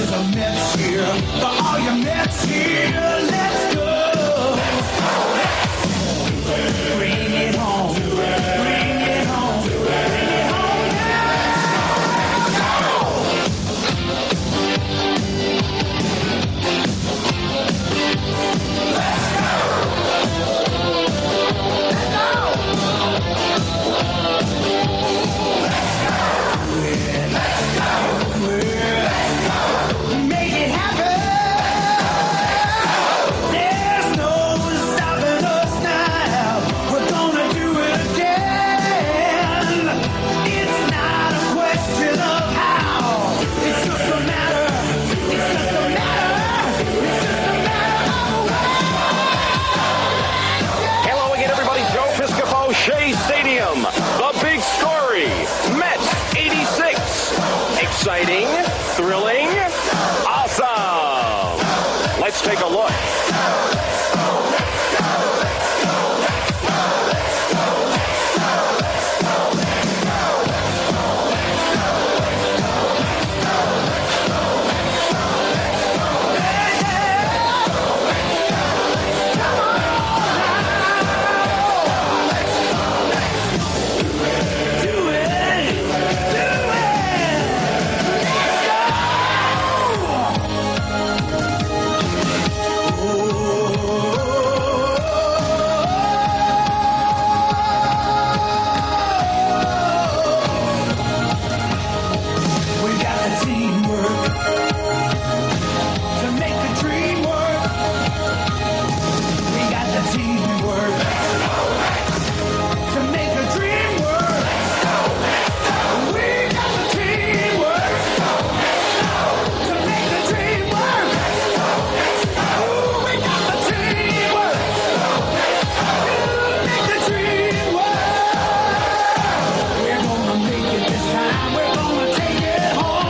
is a Mets here. For all your Mets here, let's go. Bring it home. Bring it home. Bring it home Make it happen. There's no stopping us now. We're gonna do it again. It's not a question of how. It's just a matter. It's just a matter. It's just a matter of Hello again, everybody. Joe Piscopo, Shea Stadium. The big story. Mets 86. Exciting, thrilling, awesome. Let's take a look. We got the teamwork to make the dream work. We got the teamwork to make the dream work. We got the teamwork to make the dream work. Ooh, we got the teamwork to make the dream work. We're gonna make it this time. We're gonna take it home.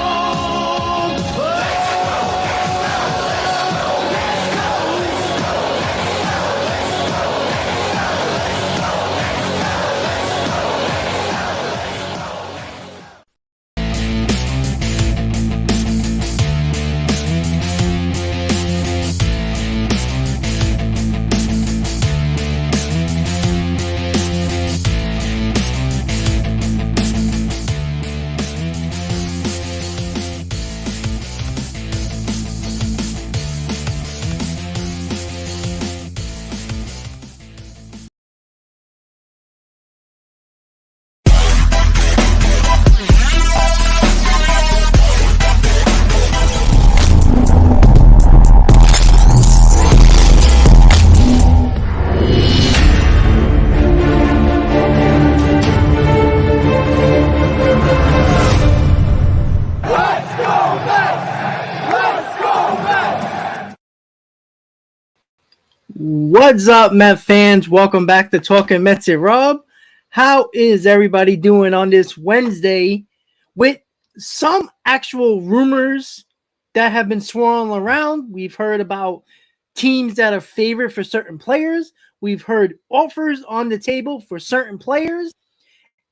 What's up, Met fans? Welcome back to Talking Mets and Rob. How is everybody doing on this Wednesday with some actual rumors that have been swirling around? We've heard about teams that are favored for certain players. We've heard offers on the table for certain players.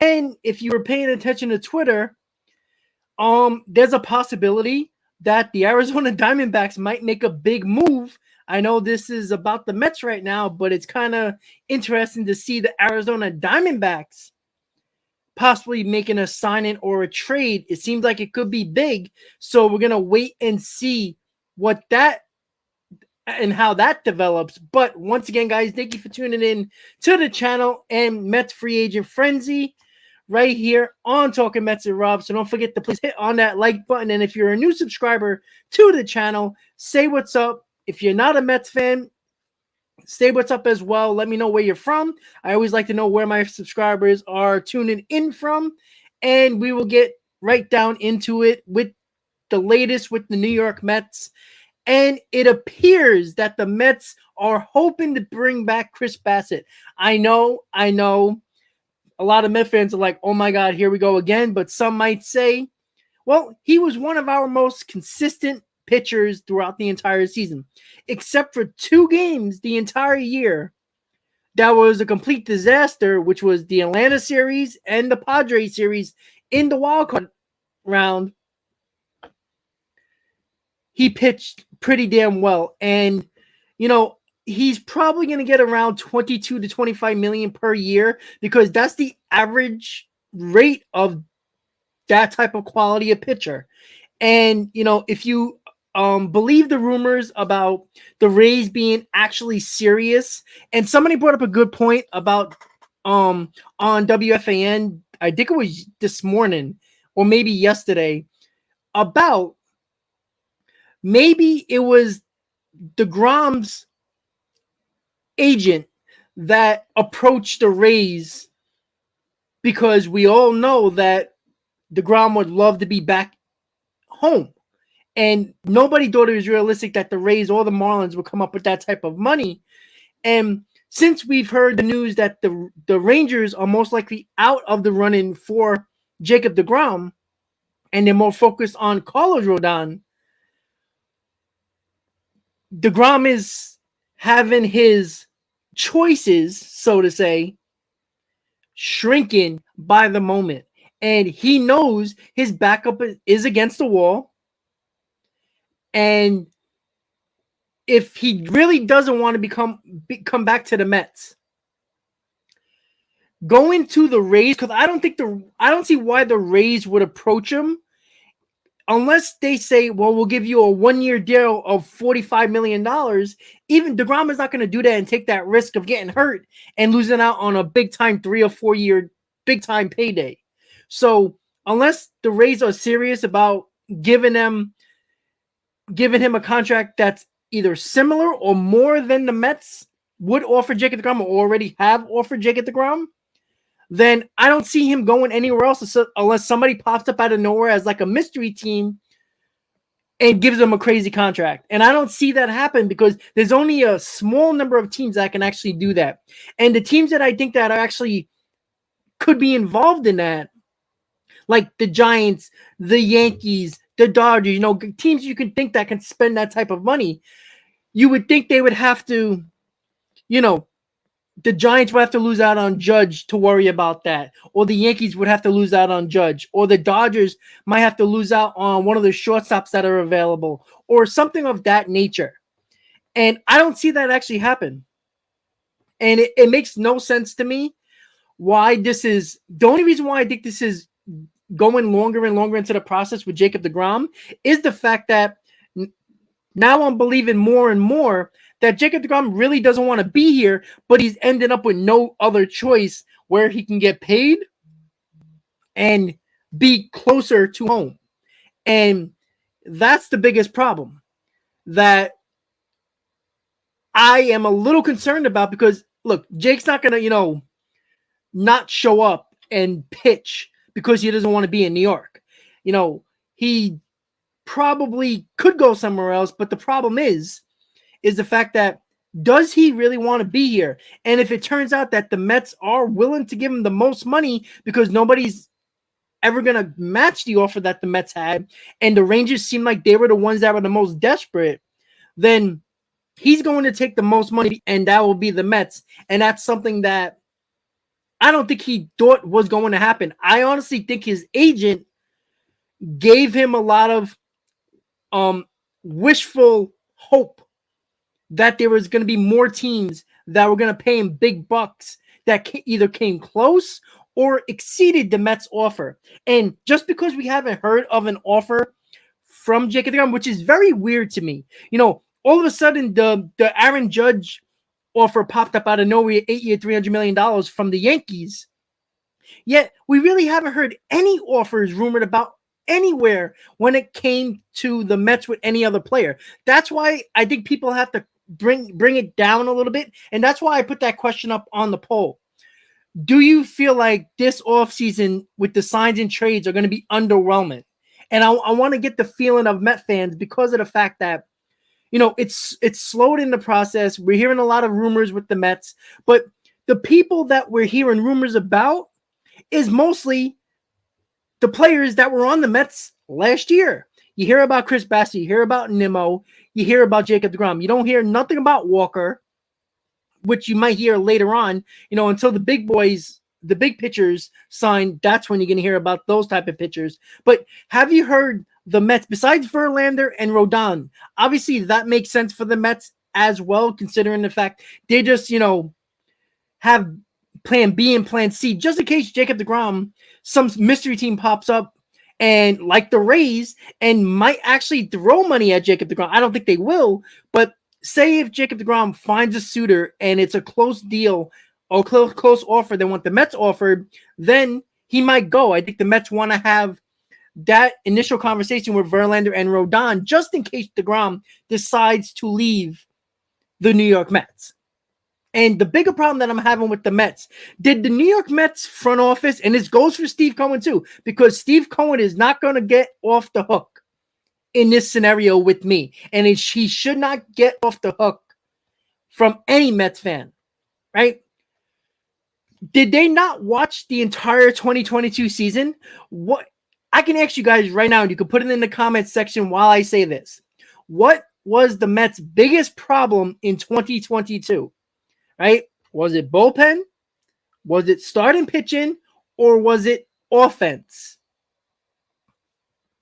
And if you were paying attention to Twitter, there's a possibility that the Arizona Diamondbacks might make a big move. I know this is about the Mets right now, but it's kind of interesting to see the Arizona Diamondbacks possibly making a signing or a trade. It seems like it could be big, so we're going to wait and see what that and how that develops. But once again, guys, thank you for tuning in to the channel and Mets Free Agent Frenzy right here on Talking Mets and Rob. So don't forget to please hit on that like button. And if you're a new subscriber to the channel, say what's up. If you're not a Mets fan, say what's up as well. Let me know where you're from. I always like to know where my subscribers are tuning in from. And we will get right down into it with the latest with the New York Mets. And it appears that the Mets are hoping to bring back Chris Bassett. I know. A lot of Mets fans are like, oh my God, here we go again. But some might say, well, he was one of our most consistent pitchers throughout the entire season, except for 2 games the entire year. That was a complete disaster, which was the Atlanta series and the Padres series in the wildcard round. he pitched pretty damn well. And, he's probably going to get around 22 to 25 million per year because that's the average rate of that type of quality of pitcher. And, if you believe the rumors about the Rays being actually serious, and somebody brought up a good point about on WFAN, I think it was this morning or maybe yesterday, about maybe it was DeGrom's agent that approached the Rays because we all know that DeGrom would love to be back home. And nobody thought it was realistic that the Rays or the Marlins would come up with that type of money. And since we've heard the news that the Rangers are most likely out of the running for Jacob DeGrom, and they're more focused on Carlos Rodon, DeGrom is having his choices, so to say, shrinking by the moment. And he knows his backup is against the wall. And if he really doesn't want to come back to the Mets, going to the Rays, because I don't see why the Rays would approach him unless they say, well, we'll give you a 1-year deal of $45 million. Even DeGrom is not going to do that and take that risk of getting hurt and losing out on a big time 3 or 4 year big time payday. So unless the Rays are serious about giving him a contract that's either similar or more than the Mets would offer Jacob DeGrom or already have offered Jacob DeGrom, then I don't see him going anywhere else unless somebody pops up out of nowhere as like a mystery team and gives him a crazy contract. And I don't see that happen because there's only a small number of teams that can actually do that. And the teams that I think that are actually could be involved in that, like the Giants, the Yankees, the Dodgers, teams you can think that can spend that type of money, you would think they would have to, the Giants would have to lose out on Judge to worry about that, or the Yankees would have to lose out on Judge, or the Dodgers might have to lose out on one of the shortstops that are available, or something of that nature. And I don't see that actually happen. And it makes no sense to me why this is the only reason why I think this is going longer and longer into the process with Jacob DeGrom is the fact that now I'm believing more and more that Jacob DeGrom really doesn't want to be here, but he's ended up with no other choice where he can get paid and be closer to home. And that's the biggest problem that I am a little concerned about because, look, Jake's not going to, not show up and pitch because he doesn't want to be in New York. He probably could go somewhere else, but the problem is the fact that does he really want to be here? And if it turns out that the Mets are willing to give him the most money because nobody's ever going to match the offer that the Mets had, and the Rangers seem like they were the ones that were the most desperate, then he's going to take the most money, and that will be the Mets. And that's something that I don't think he thought was going to happen. I honestly think his agent gave him a lot of wishful hope that there was going to be more teams that were going to pay him big bucks that either came close or exceeded the Mets offer. And just because we haven't heard of an offer from Jacob DeGrom, which is very weird to me, all of a sudden the Aaron Judge offer popped up out of nowhere, 8-year, $300 million from the Yankees. Yet we really haven't heard any offers rumored about anywhere when it came to the Mets with any other player. That's why I think people have to bring it down a little bit. And that's why I put that question up on the poll. Do you feel like this offseason with the signs and trades are going to be underwhelming? And I want to get the feeling of Met fans because of the fact that it's slowed in the process. We're hearing a lot of rumors with the Mets, but the people that we're hearing rumors about is mostly the players that were on the Mets last year. You hear about Chris Bassett, you hear about Nimmo, you hear about Jacob DeGrom. You don't hear nothing about Walker, which you might hear later on, until the big boys, the big pitchers sign. That's when you're going to hear about those type of pitchers. But have you heard the Mets, besides Verlander and Rodon, obviously that makes sense for the Mets as well, considering the fact they just, have plan B and plan C, just in case Jacob deGrom, some mystery team pops up and like the Rays and might actually throw money at Jacob deGrom. I don't think they will, but say if Jacob deGrom finds a suitor and it's a close deal or close offer than what the Mets offered, then he might go. I think the Mets want to have that initial conversation with Verlander and Rodon just in case deGrom decides to leave the New York Mets. And the bigger problem that I'm having with the Mets, did the New York Mets front office, and this goes for Steve Cohen too, because Steve Cohen is not going to get off the hook in this scenario with me. And he should not get off the hook from any Mets fan, right? Did they not watch the entire 2022 season? What I can ask you guys right now, and you can put it in the comments section while I say this. What was the Mets' biggest problem in 2022? Right? Was it bullpen? Was it starting pitching? Or was it offense?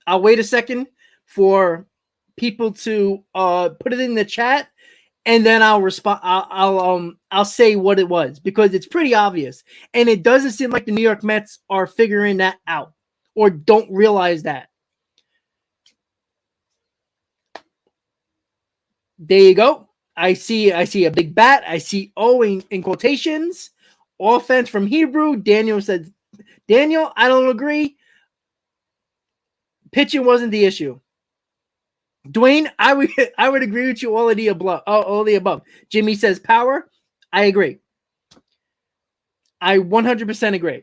I'll wait a second for people to put it in the chat, and then I'll respond. I'll say what it was, because it's pretty obvious, and it doesn't seem like the New York Mets are figuring that out or don't realize that. There you go. I see a big bat. I see O in quotations. Offense from Hebrew. Daniel says, Daniel, I don't agree. Pitching wasn't the issue. Dwayne, I would agree with you all of the above. Jimmy says power. I agree. I 100% agree.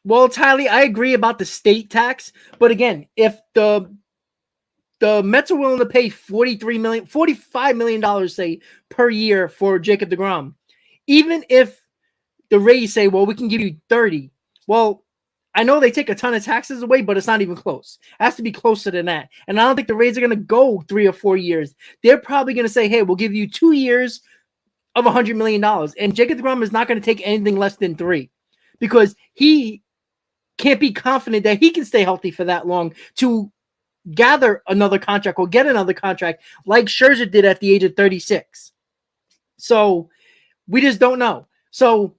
Well, Tylee, I agree about the state tax, but again, if the Mets are willing to pay $45 million, say, per year for Jacob deGrom, even if the Rays say, well, we can give you 30, well, I know they take a ton of taxes away, but it's not even close. It has to be closer than that. And I don't think the Rays are going to go 3 or 4 years. They're probably going to say, hey, we'll give you 2 years of $100 million. And Jacob deGrom is not going to take anything less than 3, because he can't be confident that he can stay healthy for that long to gather another contract or get another contract like Scherzer did at the age of 36. So we just don't know. So,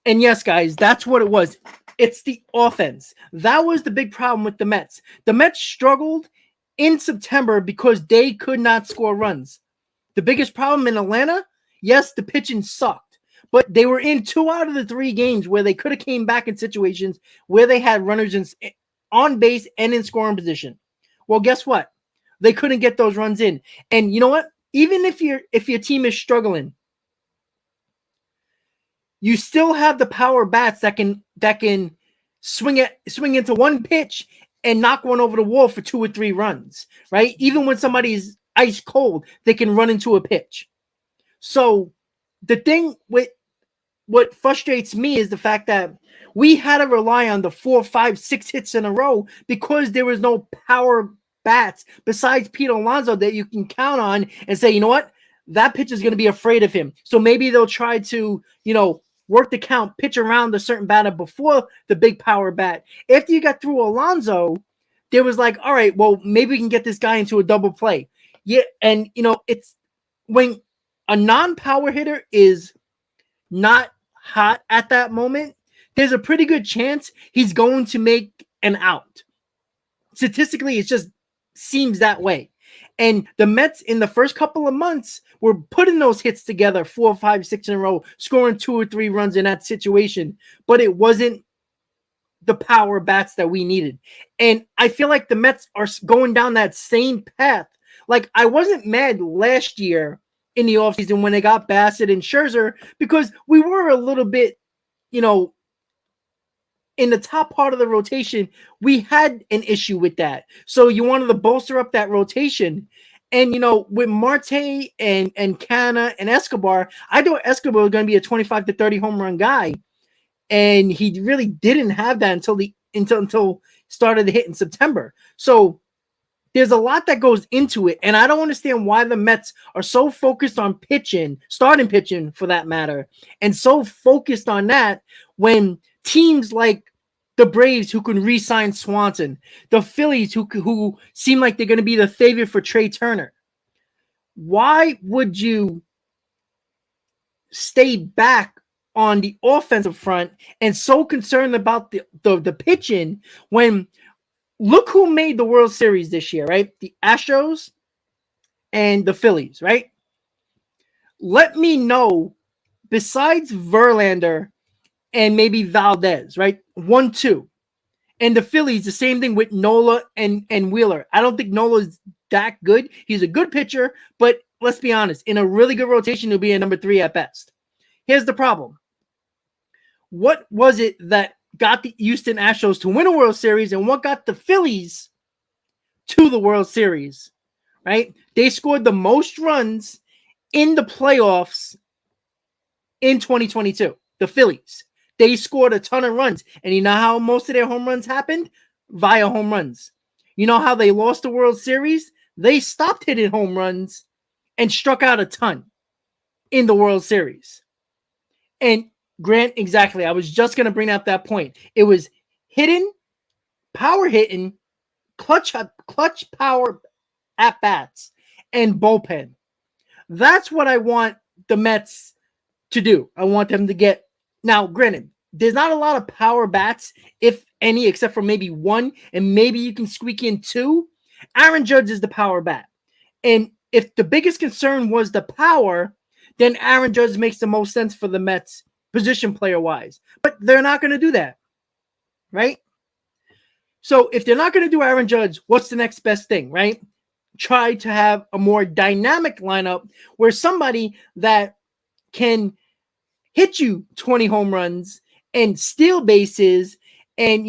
and yes, guys, that's what it was. It's the offense. That was the big problem with the Mets. The Mets struggled in September because they could not score runs. The biggest problem in Atlanta, yes, the pitching sucked. But they were in 2 out of the 3 games where they could have came back in situations where they had runners on base and in scoring position. Well, guess what? They couldn't get those runs in. And you know what? Even if your team is struggling, you still have the power bats that can swing into one pitch and knock one over the wall for 2 or 3 runs, right? Even when somebody's ice cold, they can run into a pitch. So the thing with what frustrates me is the fact that we had to rely on the 4, 5, 6 hits in a row because there was no power bats besides Pete Alonso that you can count on and say, you know what, that pitcher is going to be afraid of him. So maybe they'll try to, work the count, pitch around a certain batter before the big power bat. After you got through Alonso, there was like, all right, well, maybe we can get this guy into a double play. Yeah, and it's when a non-power hitter is not hot at that moment, there's a pretty good chance he's going to make an out. Statistically, it just seems that way. And the Mets in the first couple of months were putting those hits together 4, 5, 6 in a row, scoring 2 or 3 runs in that situation, but it wasn't the power bats that we needed. And I feel like the Mets are going down that same path. Like, I wasn't mad last year in the offseason when they got Bassett and Scherzer, because we were a little bit, in the top part of the rotation, we had an issue with that. So you wanted to bolster up that rotation. And, with Marte and Canna and Escobar, I thought Escobar was going to be a 25 to 30 home run guy. And he really didn't have that until started to hit in September. So there's a lot that goes into it, and I don't understand why the Mets are so focused on pitching, starting pitching for that matter, and so focused on that when teams like the Braves who can re-sign Swanson, the Phillies who seem like they're going to be the favorite for Trey Turner. Why would you stay back on the offensive front and so concerned about the pitching when look who made the World Series this year, right? The Astros and the Phillies, right? Let me know, besides Verlander and maybe Valdez, right? 1-2. And the Phillies, the same thing with Nola and Wheeler. I don't think Nola's that good. He's a good pitcher, but let's be honest, in a really good rotation, he'll be a number 3 at best. Here's the problem. What was it that got the Houston Astros to win a World Series, and what got the Phillies to the World Series, right? They scored the most runs in the playoffs in 2022, the Phillies. They scored a ton of runs, and you know how most of their home runs happened? Via home runs. You know how they lost the World Series? They stopped hitting home runs and struck out a ton in the World Series. And Grant, exactly. I was just going to bring up that point. It was hitting, power hitting, clutch power at bats, and bullpen. That's what I want the Mets to do. I want them to get. Now, granted, there's not a lot of power bats, if any, except for maybe one, and maybe you can squeak in 2. Aaron Judge is the power bat. And if the biggest concern was the power, then Aaron Judge makes the most sense for the Mets position player wise. But they're not going to do that, right? So if they're not going to do Aaron Judge, what's the next best thing, right? Try to have a more dynamic lineup where somebody that can hit you 20 home runs and steal bases, and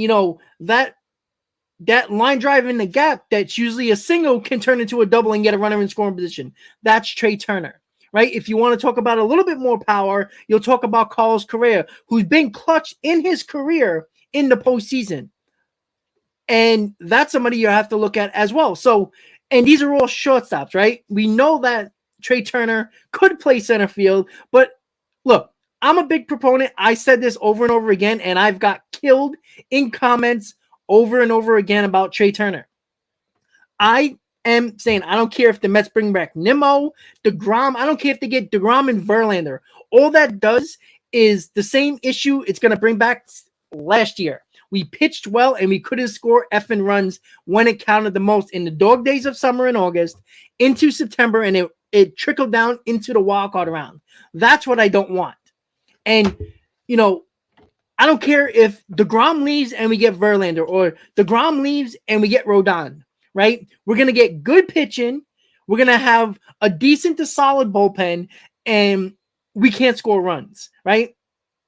that line drive in the gap that's usually a single can turn into a double and get a runner in scoring position. That's Trey Turner, right? If you want to talk about a little bit more power, you'll talk about Carlos Correa, who's been clutch in his career in the postseason. And that's somebody you have to look at as well. So, and these are all shortstops, right? We know that Trey Turner could play center field, but look, I'm a big proponent. I said this over and over again, and I've got killed in comments over and over again about Trey Turner. I am saying I don't care if the Mets bring back Nimmo, DeGrom. I don't care if they get DeGrom and Verlander. All that does is the same issue it's going to bring back last year. We pitched well, and we couldn't score effing runs when it counted the most in the dog days of summer in August into September, and it trickled down into the wild card round. That's what I don't want. And, I don't care if DeGrom leaves and we get Verlander, or DeGrom leaves and we get Rodon, right? We're going to get good pitching. We're going to have a decent to solid bullpen, and we can't score runs, right?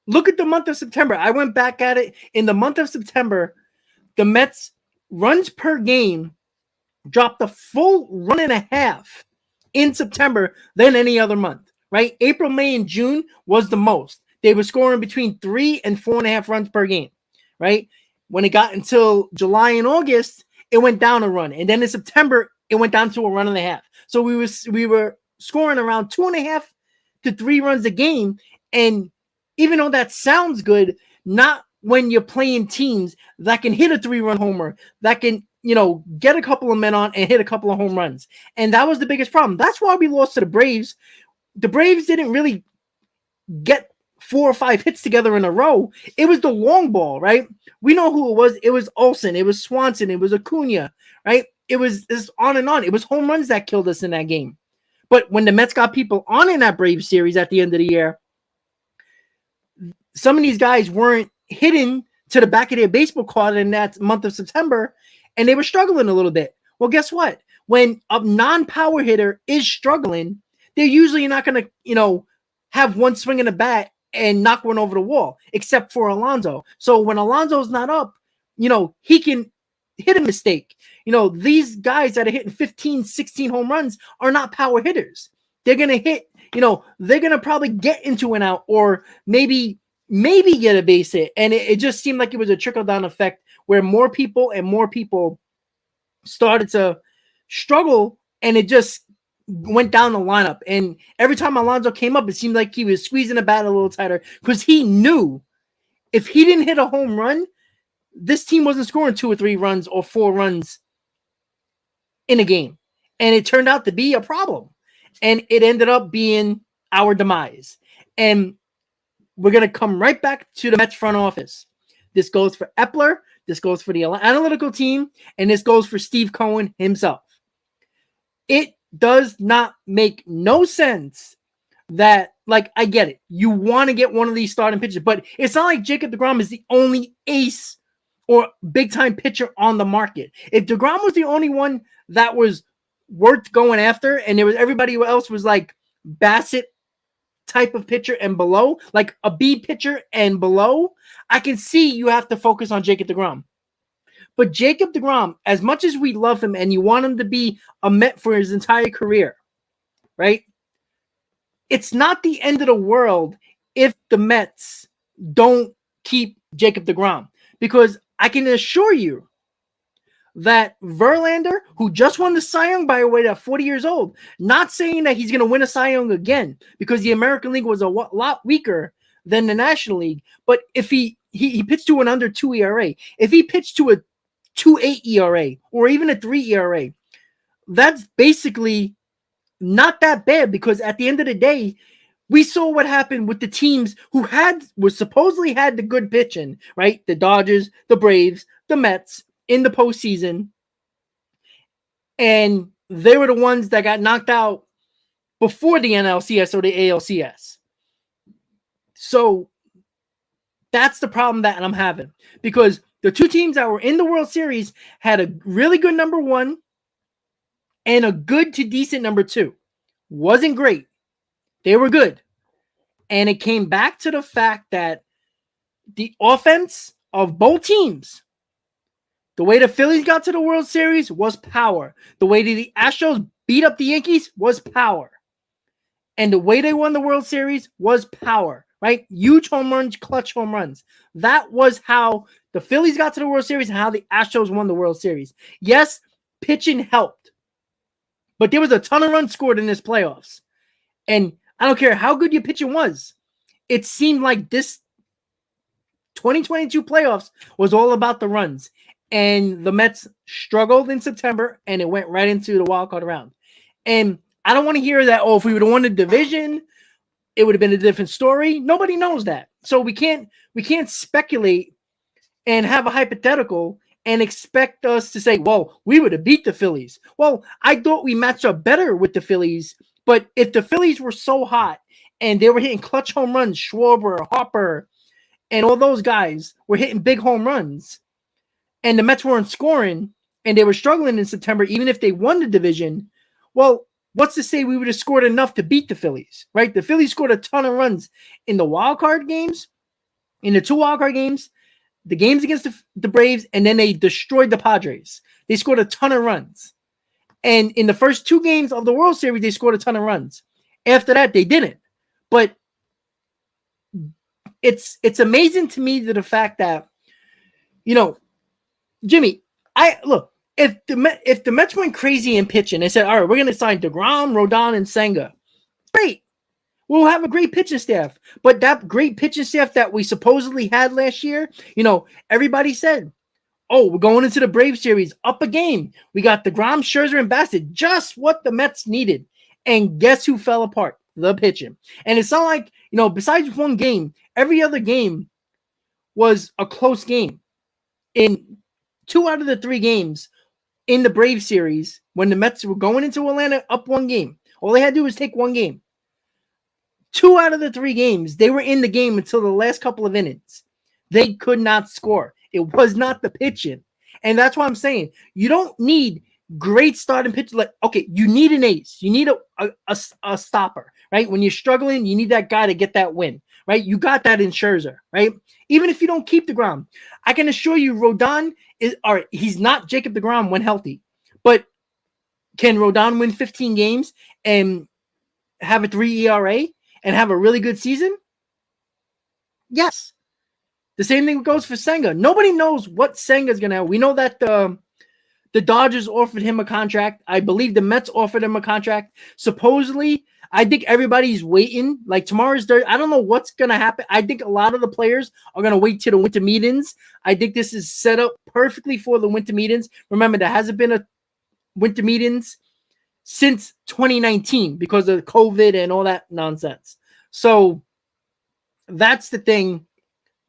Look at the month of September. I went back at it. In the month of September, the Mets runs per game dropped a full 1.5 in September than any other month, right? April, May, and June was the most. They were scoring between 3 and 4.5 runs per game, right? When it got until July and August, it went down a run. And then in September, it went down to a 1.5. So we were scoring around 2.5 to 3 runs a game. And even though that sounds good, not when you're playing teams that can hit a 3-run homer, that can, get a couple of men on and hit a couple of home runs. And that was the biggest problem. That's why we lost to the Braves. The Braves didn't really get 4 or 5 hits together in a row. It was the long ball, right? We know who it was. It was Olsen. It was Swanson. It was Acuna, right? It was this on and on. It was home runs that killed us in that game. But when the Mets got people on in that Braves series at the end of the year, some of these guys weren't hitting to the back of their baseball card in that month of September, and they were struggling a little bit. Well, guess what? When a non-power hitter is struggling, they're usually not going to, have one swing in the bat and knock one over the wall, except for Alonso. So when Alonso's not up, he can hit a mistake. These guys that are hitting 15, 16 home runs are not power hitters. They're going to hit, they're going to probably get into an out, or maybe get a base hit. And it just seemed like it was a trickle-down effect where more people started to struggle, and it just went down the lineup. And every time Alonso came up, it seemed like he was squeezing the bat a little tighter because he knew if he didn't hit a home run, this team wasn't scoring 2 or 3 runs or 4 runs in a game. And it turned out to be a problem. And it ended up being our demise. And we're going to come right back to the Mets front office. This goes for Epler, this goes for the analytical team, and this goes for Steve Cohen himself. It does not make no sense that, like, I get it. You want to get one of these starting pitchers, but it's not like Jacob deGrom is the only ace or big-time pitcher on the market. If deGrom was the only one that was worth going after, and there was everybody else was like Bassett type of pitcher and below, like a B pitcher and below, I can see you have to focus on Jacob deGrom. But Jacob deGrom, as much as we love him and you want him to be a Met for his entire career, right? It's not the end of the world if the Mets don't keep Jacob deGrom, because I can assure you that Verlander, who just won the Cy Young by the way at 40 years old, not saying that he's going to win a Cy Young again because the American League was a lot weaker than the National League, but if he pitched to an under 2 ERA, if he pitched to a 2.8 ERA or even a 3 ERA, that's basically not that bad, because at the end of the day, we saw what happened with the teams who supposedly had the good pitching, right? The Dodgers, the Braves, the Mets in the postseason. And they were the ones that got knocked out before the NLCS or the ALCS. So that's the problem that I'm having, because the two teams that were in the World Series had a really good number 1 and a good to decent number 2. Wasn't great. They were good. And it came back to the fact that the offense of both teams, the way the Phillies got to the World Series was power. The way the Astros beat up the Yankees was power. And the way they won the World Series was power, right? Huge home runs, clutch home runs. That was how the Phillies got to the World Series and how the Astros won the World Series. Yes, pitching helped, but there was a ton of runs scored in this playoffs. And I don't care how good your pitching was. It seemed like this 2022 playoffs was all about the runs. And the Mets struggled in September, and it went right into the wild card round. And I don't want to hear that, if we would have won the division, it would have been a different story. Nobody knows that. So we can't speculate and have a hypothetical and expect us to say, well, we would have beat the Phillies. Well, I thought we matched up better with the Phillies, but if the Phillies were so hot and they were hitting clutch home runs, Schwarber, Harper, and all those guys were hitting big home runs, and the Mets weren't scoring, and they were struggling in September, even if they won the division, well, what's to say we would have scored enough to beat the Phillies, right? The Phillies scored a ton of runs in the wild card games, in the 2 wild card games, the games against the Braves, and then they destroyed the Padres. They scored a ton of runs. And in the first 2 games of the World Series, they scored a ton of runs. After that, they didn't. But it's amazing to me that the fact that, Jimmy, if the Mets went crazy in pitching, they said, all right, we're going to sign deGrom, Rodon, and Senga. Great. We'll have a great pitching staff. But that great pitching staff that we supposedly had last year, everybody said, oh, we're going into the Braves series, up a game. We got deGrom, Scherzer, and Bassett, just what the Mets needed. And guess who fell apart? The pitching. And it's not like, besides one game, every other game was a close game. In 2 out of the 3 games in the Braves series, when the Mets were going into Atlanta up 1 game, all they had to do was take 1 game. 2 out of the 3 games, they were in the game until the last couple of innings. They could not score. It was not the pitching. And that's why I'm saying you don't need great starting pitchers. Like, okay, you need an ace. You need a stopper, right? When you're struggling, you need that guy to get that win, right? You got that in Scherzer, right? Even if you don't keep deGrom, I can assure you Rodon he's not Jacob deGrom when healthy. But can Rodon win 15 games and have a 3 ERA and have a really good season? Yes. The same thing goes for Senga. Nobody knows what Senga is going to have. We know that the The Dodgers offered him a contract. I believe the Mets offered him a contract. Supposedly, I think everybody's waiting. Like tomorrow's Thursday. I don't know what's going to happen. I think a lot of the players are going to wait till the winter meetings. I think this is set up perfectly for the winter meetings. Remember, there hasn't been a winter meetings since 2019 because of COVID and all that nonsense. So that's the thing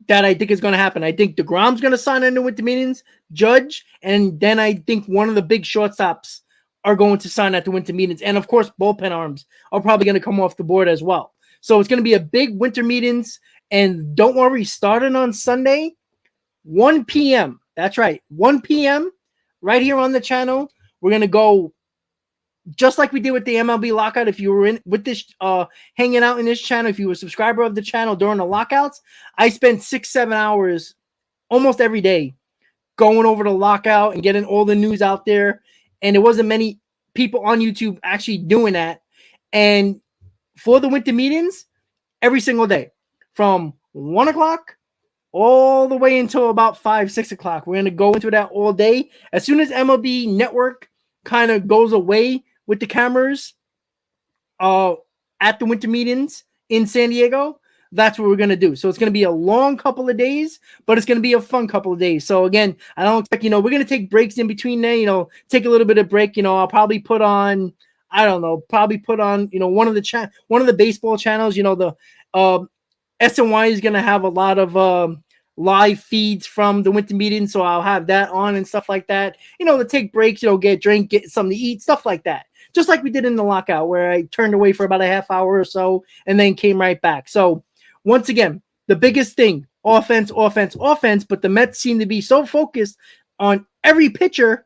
that I think is going to happen. I think DeGrom's going to sign into winter meetings, Judge, and then I think one of the big shortstops are going to sign at the winter meetings. And of course, bullpen arms are probably going to come off the board as well. So it's going to be a big winter meetings. And don't worry, starting on Sunday, 1 p.m. That's right, 1 p.m. right here on the channel. We're going to go just like we did with the MLB lockout. If you were in with this, hanging out in this channel, if you were a subscriber of the channel during the lockouts, I spent 6-7 hours almost every day going over the lockout and getting all the news out there. And there wasn't many people on YouTube actually doing that. And for the winter meetings, every single day from 1 o'clock all the way until about 5-6 o'clock, we're going to go into that all day. As soon as MLB Network kind of goes away with the cameras at the winter meetings in San Diego, that's what we're going to do. So it's going to be a long couple of days, but it's going to be a fun couple of days. So again, I don't expect, we're going to take breaks in between there, take a little bit of break. I'll probably put on, one of the baseball channels, the SNY is going to have a lot of live feeds from the winter meeting. So I'll have that on and stuff like that, to take breaks, get a drink, get something to eat, stuff like that. Just like we did in the lockout where I turned away for about a half hour or so and then came right back. So once again, the biggest thing, offense, but the Mets seem to be so focused on every pitcher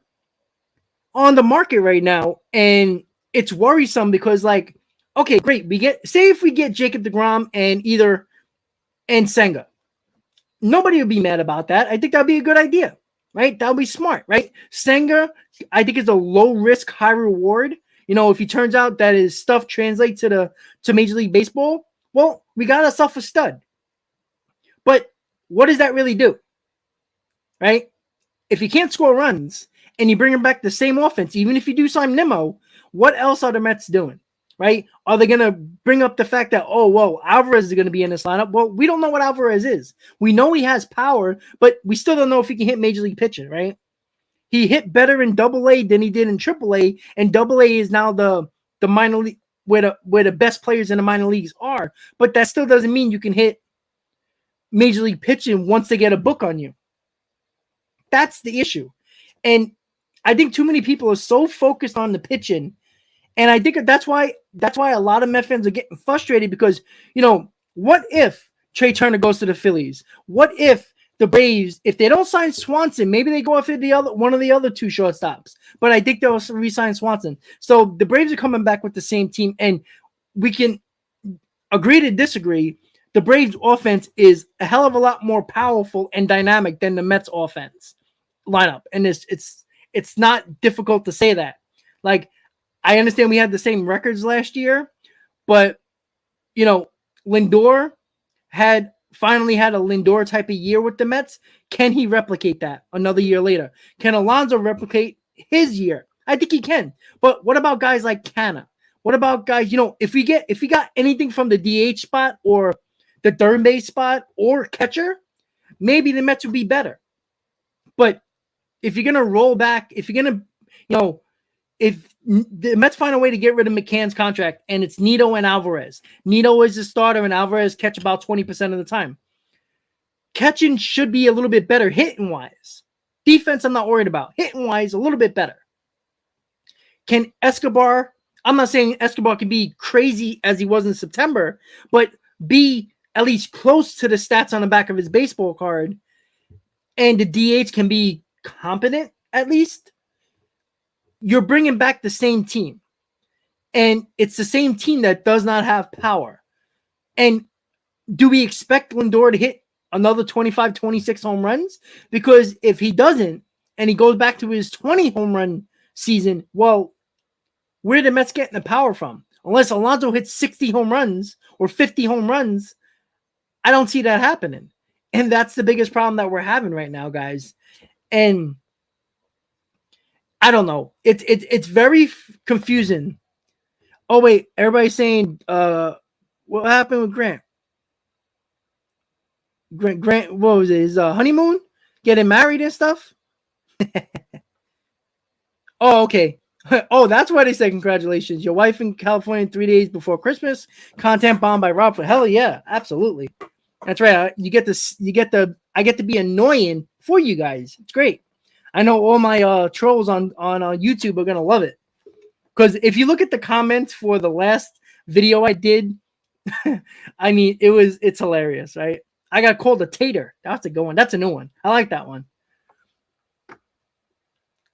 on the market right now. And it's worrisome because okay, great. If we get Jacob deGrom and Senga, nobody would be mad about that. I think that'd be a good idea, right? That would be smart, right? Senga, I think, is a low risk, high reward. If he turns out that his stuff translates to Major League Baseball, well, we got ourselves a stud. But what does that really do, right? If you can't score runs and you bring him back the same offense, even if you do sign Nimmo, what else are the Mets doing, right? Are they going to bring up the fact that, Alvarez is going to be in this lineup? Well, we don't know what Alvarez is. We know he has power, but we still don't know if he can hit Major League pitching, right? He hit better in AA than he did in AAA, and AA is now the minor league where the best players in the minor leagues are. But that still doesn't mean you can hit Major League pitching once they get a book on you. That's the issue. And I think too many people are so focused on the pitching. And I think that's why a lot of Met fans are getting frustrated because, what if Trey Turner goes to the Phillies? What if the Braves, if they don't sign Swanson, maybe they go after one of the other two shortstops. But I think they'll re-sign Swanson. So the Braves are coming back with the same team, and we can agree to disagree. The Braves offense is a hell of a lot more powerful and dynamic than the Mets offense lineup. And it's not difficult to say that. I understand we had the same records last year, but Lindor finally had a Lindor type of year with the Mets. Can he replicate that another year later? Can Alonso replicate his year? I think he can. But what about guys like Canna? What about guys, if we got anything from the DH spot or the third base spot or catcher, maybe the Mets would be better. But if you're going to roll back, if you're going to, if the Mets find a way to get rid of McCann's contract and it's Nito and Alvarez. Nito is the starter and Alvarez catch about 20% of the time. Catching should be a little bit better hitting-wise. Defense, I'm not worried about. Hitting-wise, a little bit better. Can Escobar, I'm not saying Escobar can be crazy as he was in September, but be at least close to the stats on the back of his baseball card, and the DH can be competent at least. You're bringing back the same team. And it's the same team that does not have power. And do we expect Lindor to hit another 25, 26 home runs? Because if he doesn't, and he goes back to his 20 home run season, well, where are the Mets getting the power from? Unless Alonso hits 60 home runs or 50 home runs, I don't see that happening. And that's the biggest problem that we're having right now, guys. And I don't know. It's very confusing. Oh wait, everybody's saying what happened with Grant? Grant, what was it? His honeymoon, getting married and stuff. Oh, okay. Oh, that's why they say congratulations. Your wife in California 3 days before Christmas. Content bombed by Rob. Hell yeah, absolutely. That's right. You get this. You get the. I get to be annoying for you guys. It's great. I know all my trolls on YouTube are gonna love it. Because if you look at the comments for the last video I did, I mean, it's hilarious, right? I got called a tater. That's a good one. That's a new one. I like that one.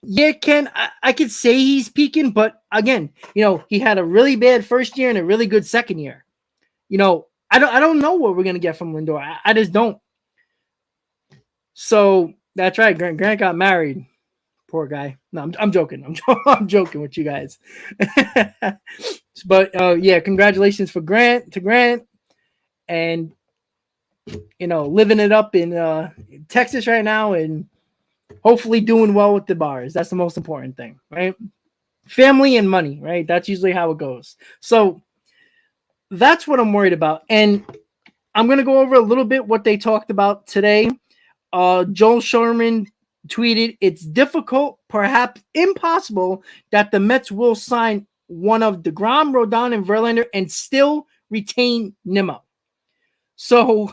Yeah, Ken, I could say he's peaking, but again, he had a really bad first year and a really good second year. I don't know what we're gonna get from Lindor. I just don't. So that's right. Grant got married. Poor guy. No, I'm joking. I'm joking with you guys. But yeah, congratulations for Grant, and living it up in Texas right now, and hopefully doing well with the bars. That's the most important thing, right? Family and money, right? That's usually how it goes. So that's what I'm worried about. And I'm going to go over a little bit what they talked about today. Joel Sherman tweeted, "It's difficult, perhaps impossible, that the Mets will sign one of DeGrom, Rodon, and Verlander and still retain Nimmo." So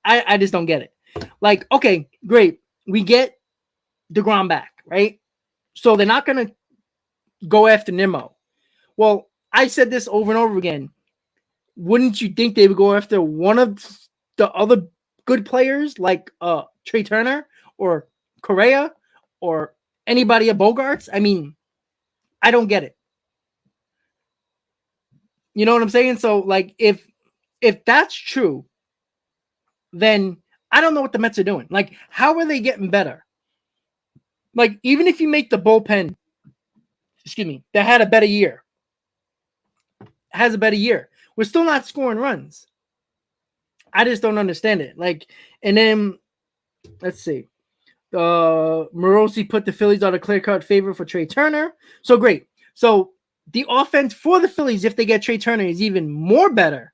I just don't get it. Like, okay, great. We get DeGrom back, right? So they're not going to go after Nimmo. Well, I said this over and over again. Wouldn't you think they would go after one of the other good players like Trey Turner or Correa or anybody at Bogarts? I mean, I don't get it. You know what I'm saying? So, like, if that's true, then I don't know what the Mets are doing. Like, how are they getting better? Like, even if you make the bullpen, that had a better year, has a better year, we're still not scoring runs. I just don't understand it. Like, and then let's see. Morosi put the Phillies on a clear-cut favorite for Trey Turner. So great. So the offense for the Phillies, if they get Trey Turner, is even more better.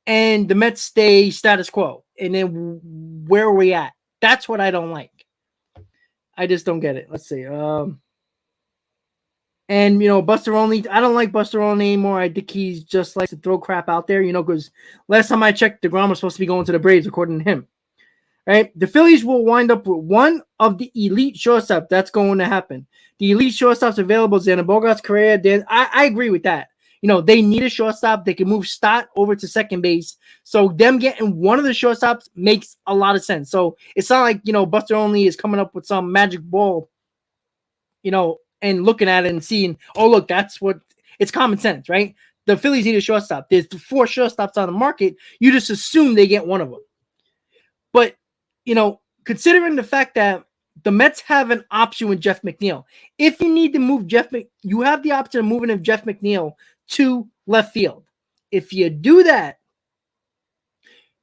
And the Mets stay status quo. And then where are we at? That's what I don't like. I just don't get it. Let's see. And, Buster Olney, I don't like Buster Olney anymore. I think he's just likes to throw crap out there, because last time I checked, DeGrom was supposed to be going to the Braves, according to him. Right? The Phillies will wind up with one of the elite shortstops. That's going to happen. The elite shortstops available, Xander Bogaerts, Correa, Dan. I agree with that. They need a shortstop. They can move Stott over to second base. So them getting one of the shortstops makes a lot of sense. So it's not like, Buster Olney is coming up with some magic ball, and looking at it and seeing, oh, look, that's what it's common sense, right? The Phillies need a shortstop. There's 4 shortstops on the market. You just assume they get one of them. But, considering the fact that the Mets have an option with Jeff McNeil, if you need to move you have the option of moving Jeff McNeil to left field. If you do that,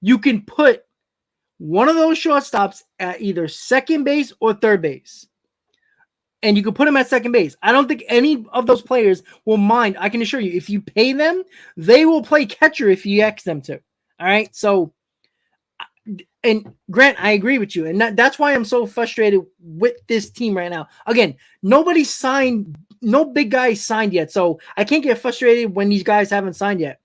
you can put one of those shortstops at either second base or third base. And you can put them at second base. I don't think any of those players will mind. I can assure you, if you pay them, they will play catcher if you ask them to. All right. So, and Grant, I agree with you. And that's why I'm so frustrated with this team right now. Again, nobody signed, no big guys signed yet. So I can't get frustrated when these guys haven't signed yet.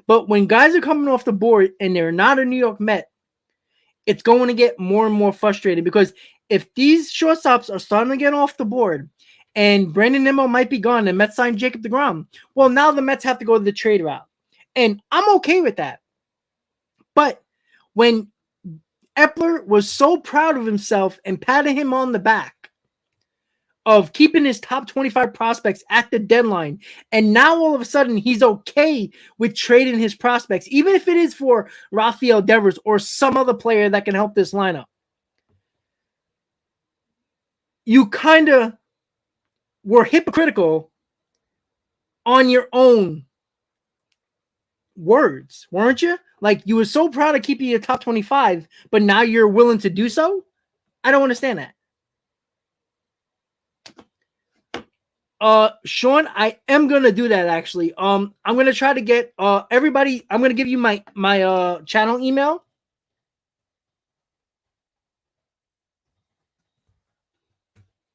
But when guys are coming off the board and they're not a New York Met, it's going to get more and more frustrating, because if these shortstops are starting to get off the board and Brandon Nimmo might be gone and Mets signed Jacob deGrom, well, now the Mets have to go the trade route. And I'm okay with that. But when Epler was so proud of himself and patted him on the back of keeping his top 25 prospects at the deadline, and now all of a sudden he's okay with trading his prospects, even if it is for Rafael Devers or some other player that can help this lineup, you kind of were hypocritical on your own words, weren't you? Like, you were so proud of keeping your top 25, but now you're willing to do so? I don't understand that. Sean, I am gonna do that actually. I'm gonna try to get everybody. I'm gonna give you my channel email.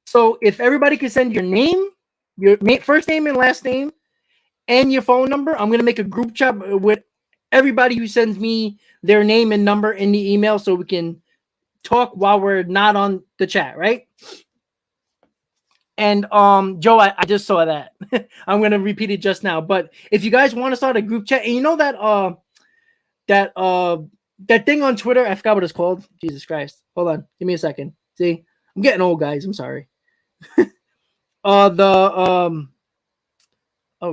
So if everybody could send your name, your first name and last name, and your phone number, I'm gonna make a group chat with everybody who sends me their name and number in the email, so we can talk while we're not on the chat, right? And Joe, I just saw that. I'm gonna repeat it just now. But if you guys want to start a group chat, and you know that thing on Twitter, I forgot what it's called. Jesus Christ. Hold on, give me a second. See, I'm getting old, guys. I'm sorry. Oh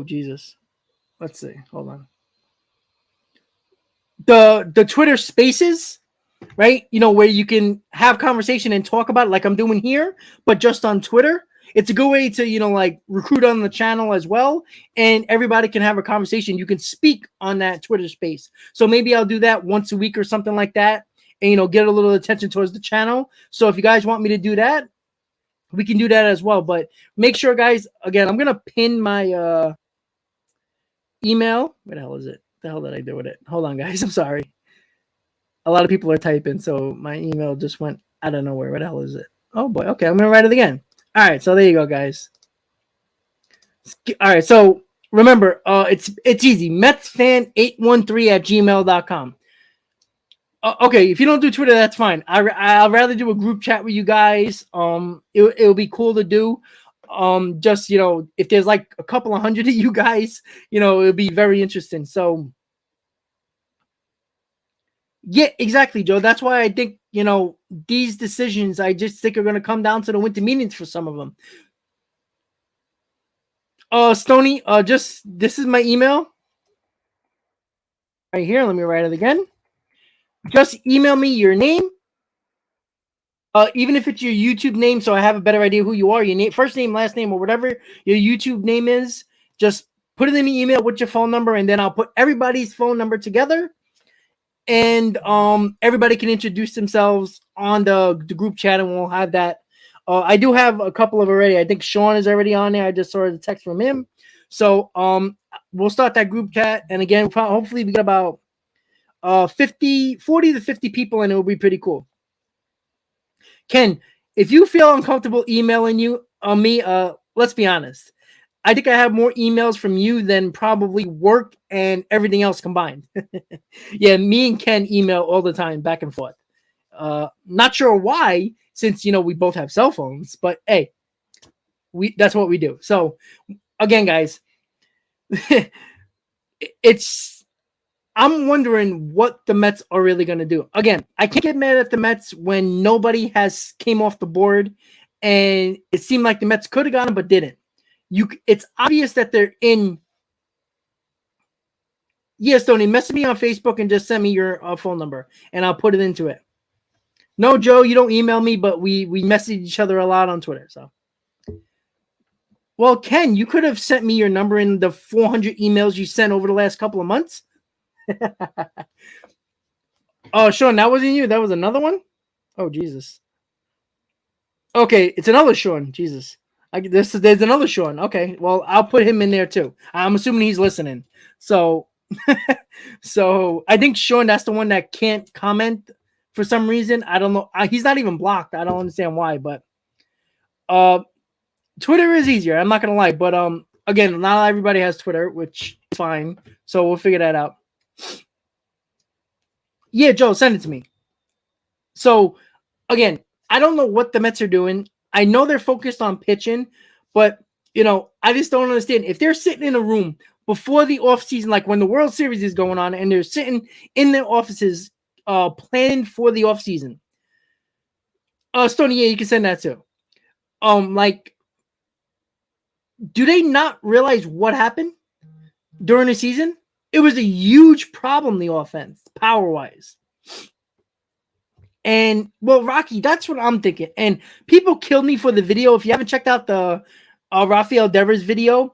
Jesus. Let's see. Hold on. The Twitter Spaces, right? You know, where you can have conversation and talk about it like I'm doing here, but just on Twitter. It's a good way to, you know, like recruit on the channel as well. And everybody can have a conversation. You can speak on that Twitter space. So maybe I'll do that once a week or something like that. And, you know, get a little attention towards the channel. So if you guys want me to do that, we can do that as well. But make sure, guys, again, I'm going to pin my email. Where the hell is it? The hell did I do with it? Hold on, guys. I'm sorry. A lot of people are typing, so my email just went out of nowhere. Where the hell is it? Oh, boy. Okay, I'm going to write it again. All right, so there you go, guys. All right, so remember, it's easy. MetsFan813@gmail.com. Okay, if you don't do Twitter, that's fine. I'd rather do a group chat with you guys. It'll be cool to do. Just, you know, if there's like a couple of hundred of you guys, you know, it'll be very interesting. So yeah, exactly, Joe. That's why I think, you know, these decisions, I just think are going to come down to the winter meetings for some of them. Stony, just this is my email right here. Let me write it again. Just email me your name, even if it's your YouTube name, so I have a better idea who you are. Your name, first name, last name, or whatever your YouTube name is. Just put it in the email with your phone number, and then I'll put everybody's phone number together. And everybody can introduce themselves on the group chat, and we'll have that. I do have a couple of already. I think Sean is already on there. I just saw the text from him. So we'll start that group chat. And again, hopefully we get about 40 to 50 people, and it'll be pretty cool. Ken, if you feel uncomfortable emailing you on me, let's be honest. I think I have more emails from you than probably work and everything else combined. Yeah, me and Ken email all the time, back and forth. Not sure why, since, you know, we both have cell phones, but hey, that's what we do. So again, guys, I'm wondering what the Mets are really going to do. Again, I can't get mad at the Mets when nobody has came off the board, and it seemed like the Mets could have gotten him but didn't. It's obvious that they're in. Yes, Tony, message me on Facebook and just send me your phone number, and I'll put it into it. No, Joe, you don't email me, but we message each other a lot on Twitter. So, well, Ken, you could have sent me your number in the 400 emails you sent over the last couple of months. Oh, Sean, that wasn't you. That was another one. Oh, Jesus. Okay, it's another Sean. Jesus. There's another Sean. Okay, well, I'll put him in there too. I'm assuming he's listening. So, so I think Sean, that's the one that can't comment for some reason. I don't know. He's not even blocked. I don't understand why. But Twitter is easier. I'm not gonna lie. But again, not everybody has Twitter, which is fine. So we'll figure that out. Yeah, Joe, send it to me. So again, I don't know what the Mets are doing. I know they're focused on pitching, but, you know, I just don't understand. If they're sitting in a room before the offseason, like when the World Series is going on, and they're sitting in their offices planning for the offseason. Stony, yeah, you can send that too. Like, do they not realize what happened during the season? It was a huge problem, the offense, power-wise. And, well, Rocky, that's what I'm thinking. And people killed me for the video. If you haven't checked out the Rafael Devers video,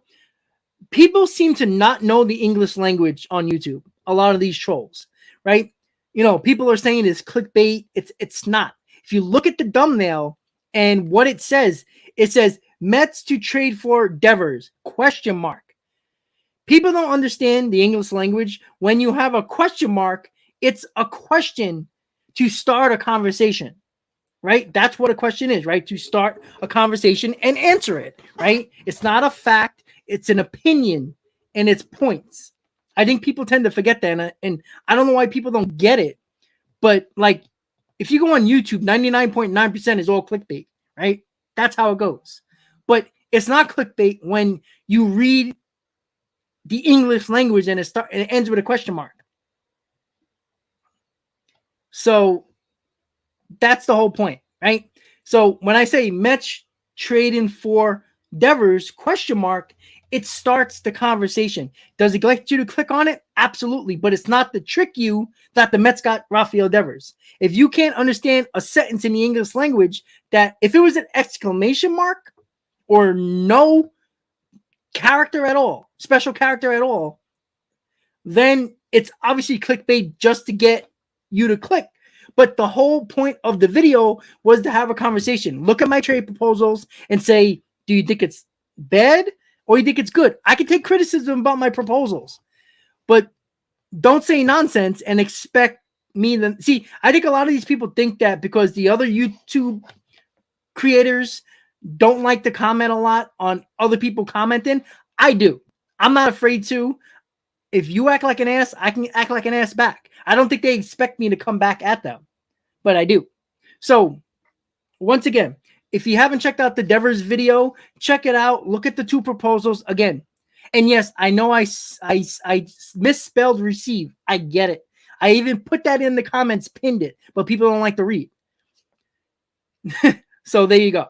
people seem to not know the English language on YouTube. A lot of these trolls, right? You know, people are saying it's clickbait. It's not. If you look at the thumbnail and what it says Mets to trade for Devers, question mark. People don't understand the English language. When you have a question mark, it's a question to start a conversation, right? That's what a question is, right? To start a conversation and answer it, right? It's not a fact. It's an opinion and it's points. I think people tend to forget that. And I don't know why people don't get it. But like, if you go on YouTube, 99.9% is all clickbait, right? That's how it goes. But it's not clickbait when you read the English language and it ends with a question mark. So that's the whole point, right? So when I say Mets trading for Devers, question mark, it starts the conversation. Does it get you to click on it? Absolutely. But it's not to trick you that the Mets got Rafael Devers. If you can't understand a sentence in the English language, that if it was an exclamation mark or no character at all, special character at all, then it's obviously clickbait just to get you to click. But the whole point of the video was to have a conversation. Look at my trade proposals and say, do you think it's bad or you think it's good? I can take criticism about my proposals, but don't say nonsense and expect me to see. I think a lot of these people think that because the other YouTube creators don't like to comment a lot on other people commenting. I do. I'm not afraid to. If you act like an ass, I can act like an ass back. I don't think they expect me to come back at them, but I do. So once again, if you haven't checked out the Devers video, check it out. Look at the two proposals again. And yes, I know I misspelled receive. I get it. I even put that in the comments, pinned it, but people don't like to read. So there you go.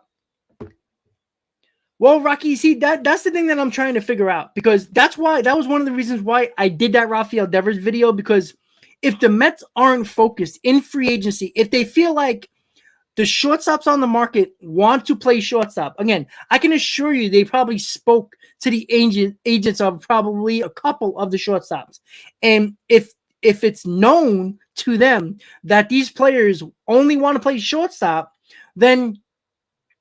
Well, Rocky, see, that's the thing that I'm trying to figure out, because that was one of the reasons why I did that Rafael Devers video, because if the Mets aren't focused in free agency, if they feel like the shortstops on the market want to play shortstop, again, I can assure you they probably spoke to the agents of probably a couple of the shortstops. And if it's known to them that these players only want to play shortstop, then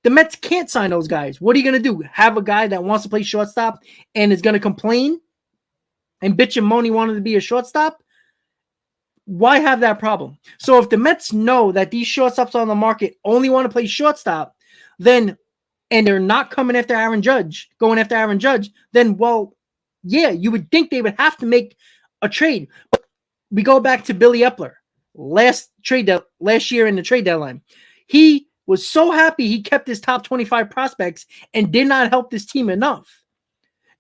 the Mets can't sign those guys. What are you going to do? Have a guy that wants to play shortstop and is going to complain and bitch and moan he wanted to be a shortstop? Why have that problem? So if the Mets know that these shortstops on the market only want to play shortstop, then, and they're not coming after going after Aaron Judge, then, well, yeah, you would think they would have to make a trade. We go back to Billy Epler last year in the trade deadline. He was so happy he kept his top 25 prospects and did not help this team enough.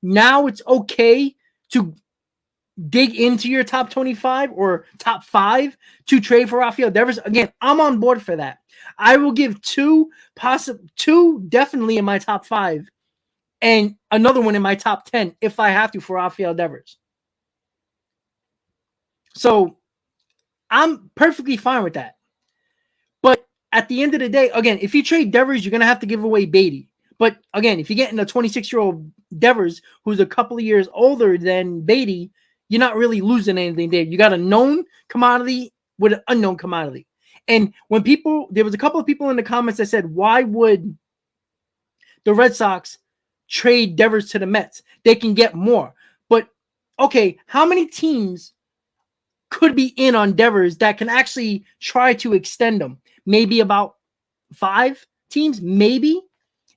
Now it's okay to dig into your top 25 or top 5 to trade for Rafael Devers. Again, I'm on board for that. I will give two definitely in my top 5 and another one in my top 10 if I have to for Rafael Devers. So I'm perfectly fine with that. But at the end of the day, again, if you trade Devers, you're going to have to give away Beatty. But again, if you get in a 26-year-old Devers who's a couple of years older than Beatty, you're not really losing anything there. You got a known commodity with an unknown commodity. And when there was a couple of people in the comments that said, why would the Red Sox trade Devers to the Mets? They can get more. But okay, how many teams could be in on Devers that can actually try to extend them? Maybe about 5 teams, maybe.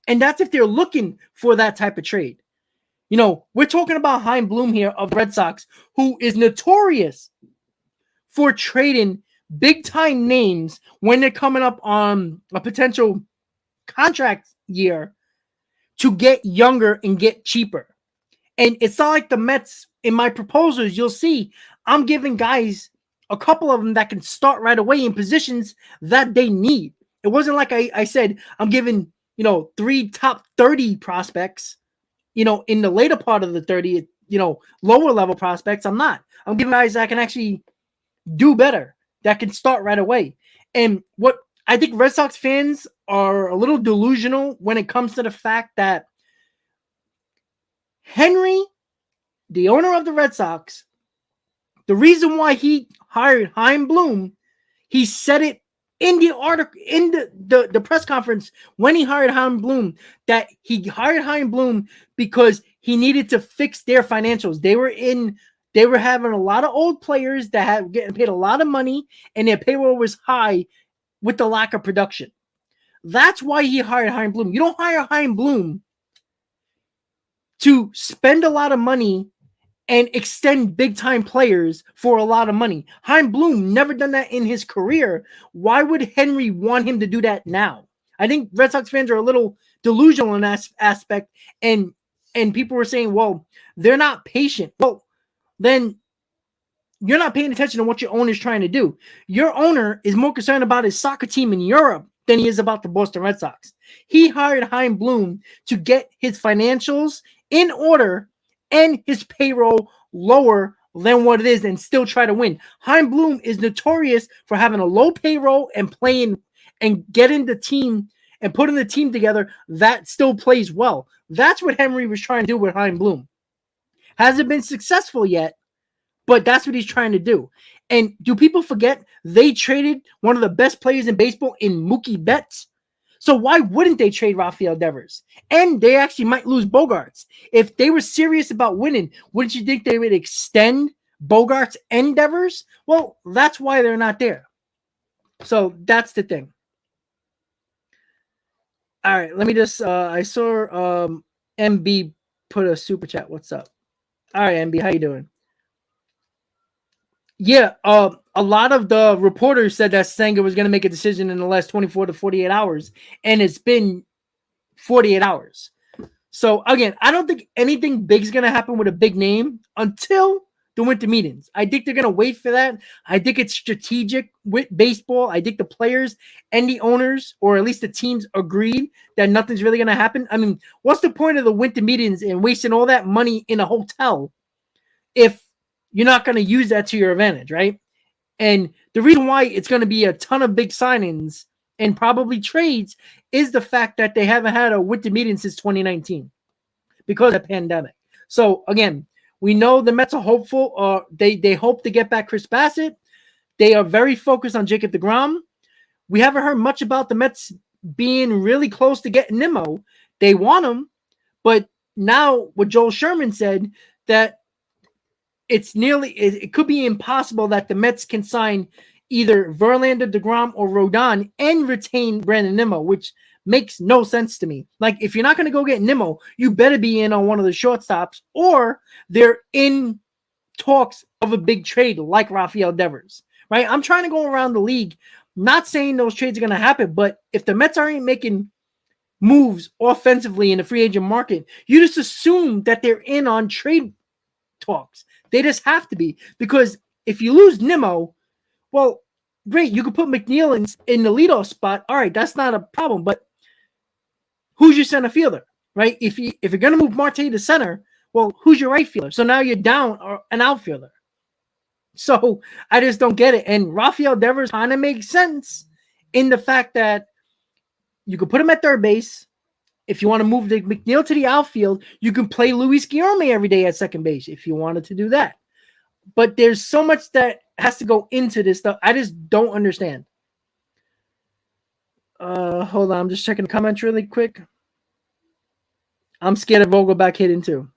And that's if they're looking for that type of trade. You know, we're talking about Chaim Bloom here of the Red Sox, who is notorious for trading big-time names when they're coming up on a potential contract year to get younger and get cheaper. And it's not like the Mets, in my proposals, you'll see I'm giving guys, a couple of them that can start right away in positions that they need. It wasn't like I said, I'm giving, 3 top 30 prospects, in the later part of the 30, lower level prospects. I'm not. I'm giving guys that can actually do better, that can start right away. And what I think Red Sox fans are a little delusional when it comes to the fact that Henry, the owner of the Red Sox, the reason why he hired Chaim Bloom, he said it in the article, in the press conference when he hired Chaim Bloom, that he hired Chaim Bloom because he needed to fix their financials. They were having a lot of old players that had getting paid a lot of money, and their payroll was high with the lack of production. That's why he hired Chaim Bloom. You don't hire Chaim Bloom to spend a lot of money and extend big-time players for a lot of money. Chaim Bloom never done that in his career. Why would Henry want him to do that now? I think Red Sox fans are a little delusional in that aspect, and people were saying, well, they're not patient. Well, then you're not paying attention to what your owner is trying to do. Your owner is more concerned about his soccer team in Europe than he is about the Boston Red Sox. He hired Chaim Bloom to get his financials in order and his payroll lower than what it is and still try to win. Chaim Bloom is notorious for having a low payroll and playing and getting the team and putting the team together that still plays well. That's what Henry was trying to do with Chaim Bloom. Hasn't been successful yet, but that's what he's trying to do. And do people forget they traded one of the best players in baseball in Mookie Betts? So why wouldn't they trade Rafael Devers? And they actually might lose Bogarts. If they were serious about winning, wouldn't you think they would extend Bogarts and Devers? Well, that's why they're not there. So that's the thing. All right, let me just, I saw MB put a super chat. What's up? All right, MB, how you doing? Yeah, a lot of the reporters said that Senga was going to make a decision in the last 24 to 48 hours, and it's been 48 hours. So, again, I don't think anything big is going to happen with a big name until the winter meetings. I think they're going to wait for that. I think it's strategic with baseball. I think the players and the owners, or at least the teams, agreed that nothing's really going to happen. I mean, what's the point of the winter meetings and wasting all that money in a hotel if you're not going to use that to your advantage, right? And the reason why it's going to be a ton of big signings and probably trades is the fact that they haven't had a winter meeting since 2019 because of the pandemic. So, again, we know the Mets are hopeful. They hope to get back Chris Bassett. They are very focused on Jacob deGrom. We haven't heard much about the Mets being really close to getting Nimmo. They want him, but now what Joel Sherman said that it could be impossible that the Mets can sign either Verlander, deGrom, or Rodon and retain Brandon Nimmo, which makes no sense to me. Like, if you're not going to go get Nimmo, you better be in on one of the shortstops, or they're in talks of a big trade like Rafael Devers, right? I'm trying to go around the league, not saying those trades are going to happen, but if the Mets aren't making moves offensively in the free agent market, you just assume that they're in on trade talks. They just have to be, because if you lose Nimmo, well, great, you could put McNeil in the leadoff spot. All right, that's not a problem. But who's your center fielder, right? If you're going to move Marte to center, well, who's your right fielder? So now you're down an outfielder. So I just don't get it. And Rafael Devers kind of makes sense in the fact that you could put him at third base. If you want to move the McNeil to the outfield, you can play Luis Guillorme every day at second base if you wanted to do that. But there's so much that has to go into this stuff. I just don't understand. Hold on. I'm just checking the comments really quick. I'm scared of Vogelback hitting too.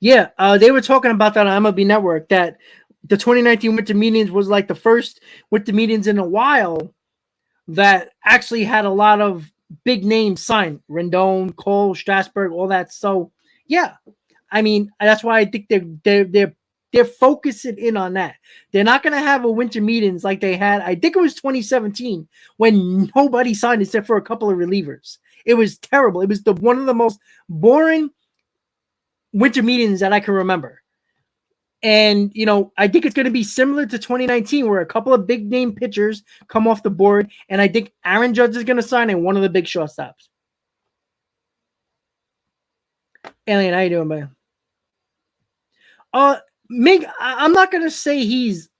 Yeah, they were talking about that on MLB Network, that the 2019 winter meetings was like the first winter meetings in a while that actually had a lot of big names signed. Rendon, Cole, Strasburg, all that. So, yeah, I mean, that's why I think they're focusing in on that. They're not going to have a winter meetings like they had. I think it was 2017 when nobody signed except for a couple of relievers. It was terrible. It was one of the most boring winter meetings that I can remember. And, I think it's going to be similar to 2019 where a couple of big name pitchers come off the board. And I think Aaron Judge is going to sign in one of the big shortstops. Alien, how you doing, man? Mig, I'm not going to say he's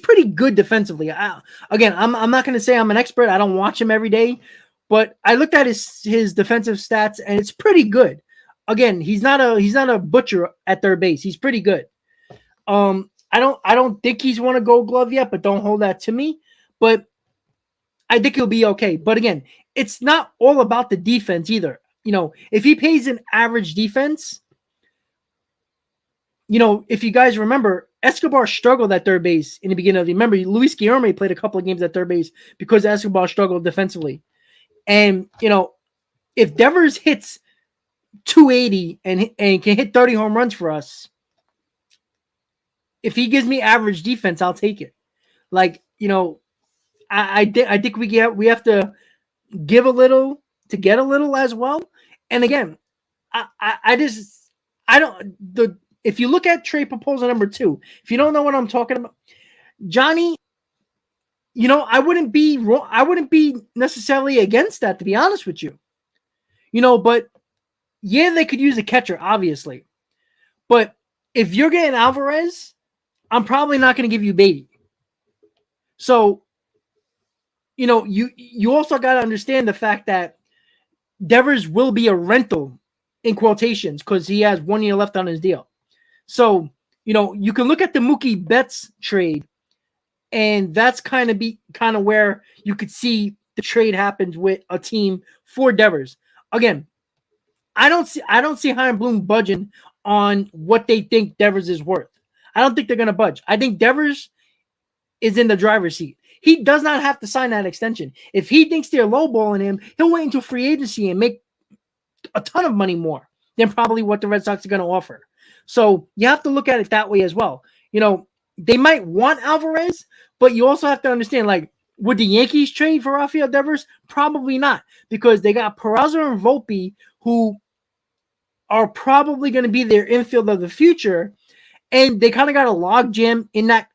pretty good defensively. I'm not going to say I'm an expert. I don't watch him every day. But I looked at his defensive stats, and it's pretty good. Again, he's not a butcher at third base. He's pretty good. I don't think he's won a Gold Glove yet, but don't hold that to me. But I think he'll be okay. But again, it's not all about the defense either. If he plays an average defense, if you guys remember, Escobar struggled at third base in the beginning of the. Remember, Luis Guillorme played a couple of games at third base because Escobar struggled defensively. And if Devers hits 280 and can hit 30 home runs for us, if he gives me average defense, I'll take it. Like, I think we have to give a little to get a little as well. And again, if you look at trade proposal number 2, if you don't know what I'm talking about, Johnny, I wouldn't be wrong. I wouldn't be necessarily against that, to be honest with you. But yeah, they could use a catcher, obviously. But if you're getting Alvarez, I'm probably not going to give you Beatty. So, you also got to understand the fact that Devers will be a rental in quotations because he has 1 year left on his deal. So, you can look at the Mookie Betts trade, and that's kind of where you could see the trade happens with a team for Devers. Again, I don't see Chaim Bloom budging on what they think Devers is worth. I don't think they're going to budge. I think Devers is in the driver's seat. He does not have to sign that extension. If he thinks they're lowballing him, he'll wait until free agency and make a ton of money more than probably what the Red Sox are going to offer. So you have to look at it that way as well. They might want Alvarez, but you also have to understand, like, would the Yankees trade for Rafael Devers? Probably not, because they got Peraza and Volpe, who are probably going to be their infield of the future. And they kind of got a logjam in that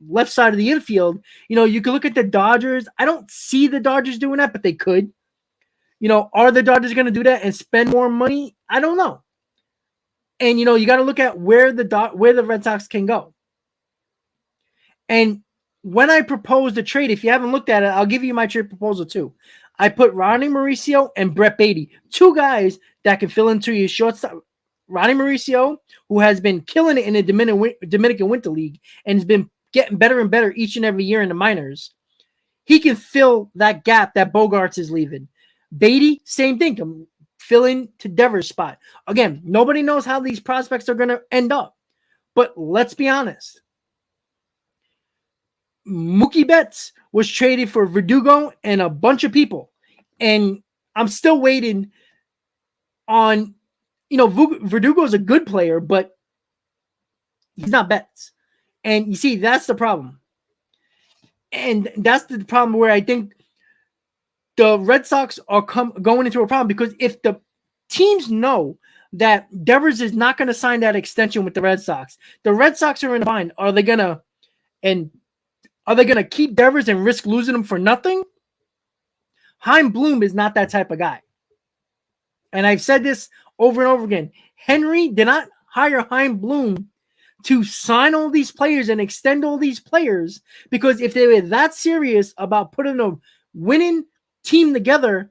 left side of the infield. You can look at the Dodgers. I don't see the Dodgers doing that, but they could. Are the Dodgers going to do that and spend more money? I don't know. And, you got to look at where the Red Sox can go. And when I proposed the trade, if you haven't looked at it, I'll give you my trade proposal too. I put Ronnie Mauricio and Brett Beatty, 2 guys that can fill into your shortstop. Ronnie Mauricio, who has been killing it in the Dominican Winter League and has been getting better and better each and every year in the minors. He can fill that gap that Bogarts is leaving. Beatty, same thing, can fill in to Devers' spot. Again, nobody knows how these prospects are going to end up. But let's be honest. Mookie Betts was traded for Verdugo and a bunch of people. And I'm still waiting on, Verdugo is a good player, but he's not Betts. And you see, that's the problem. And that's the problem where I think the Red Sox are going into a problem, because if the teams know that Devers is not going to sign that extension with the Red Sox are in a bind. Are they going to keep Devers and risk losing him for nothing? Chaim Bloom is not that type of guy. And I've said this over and over again. Henry did not hire Chaim Bloom to sign all these players and extend all these players, because if they were that serious about putting a winning team together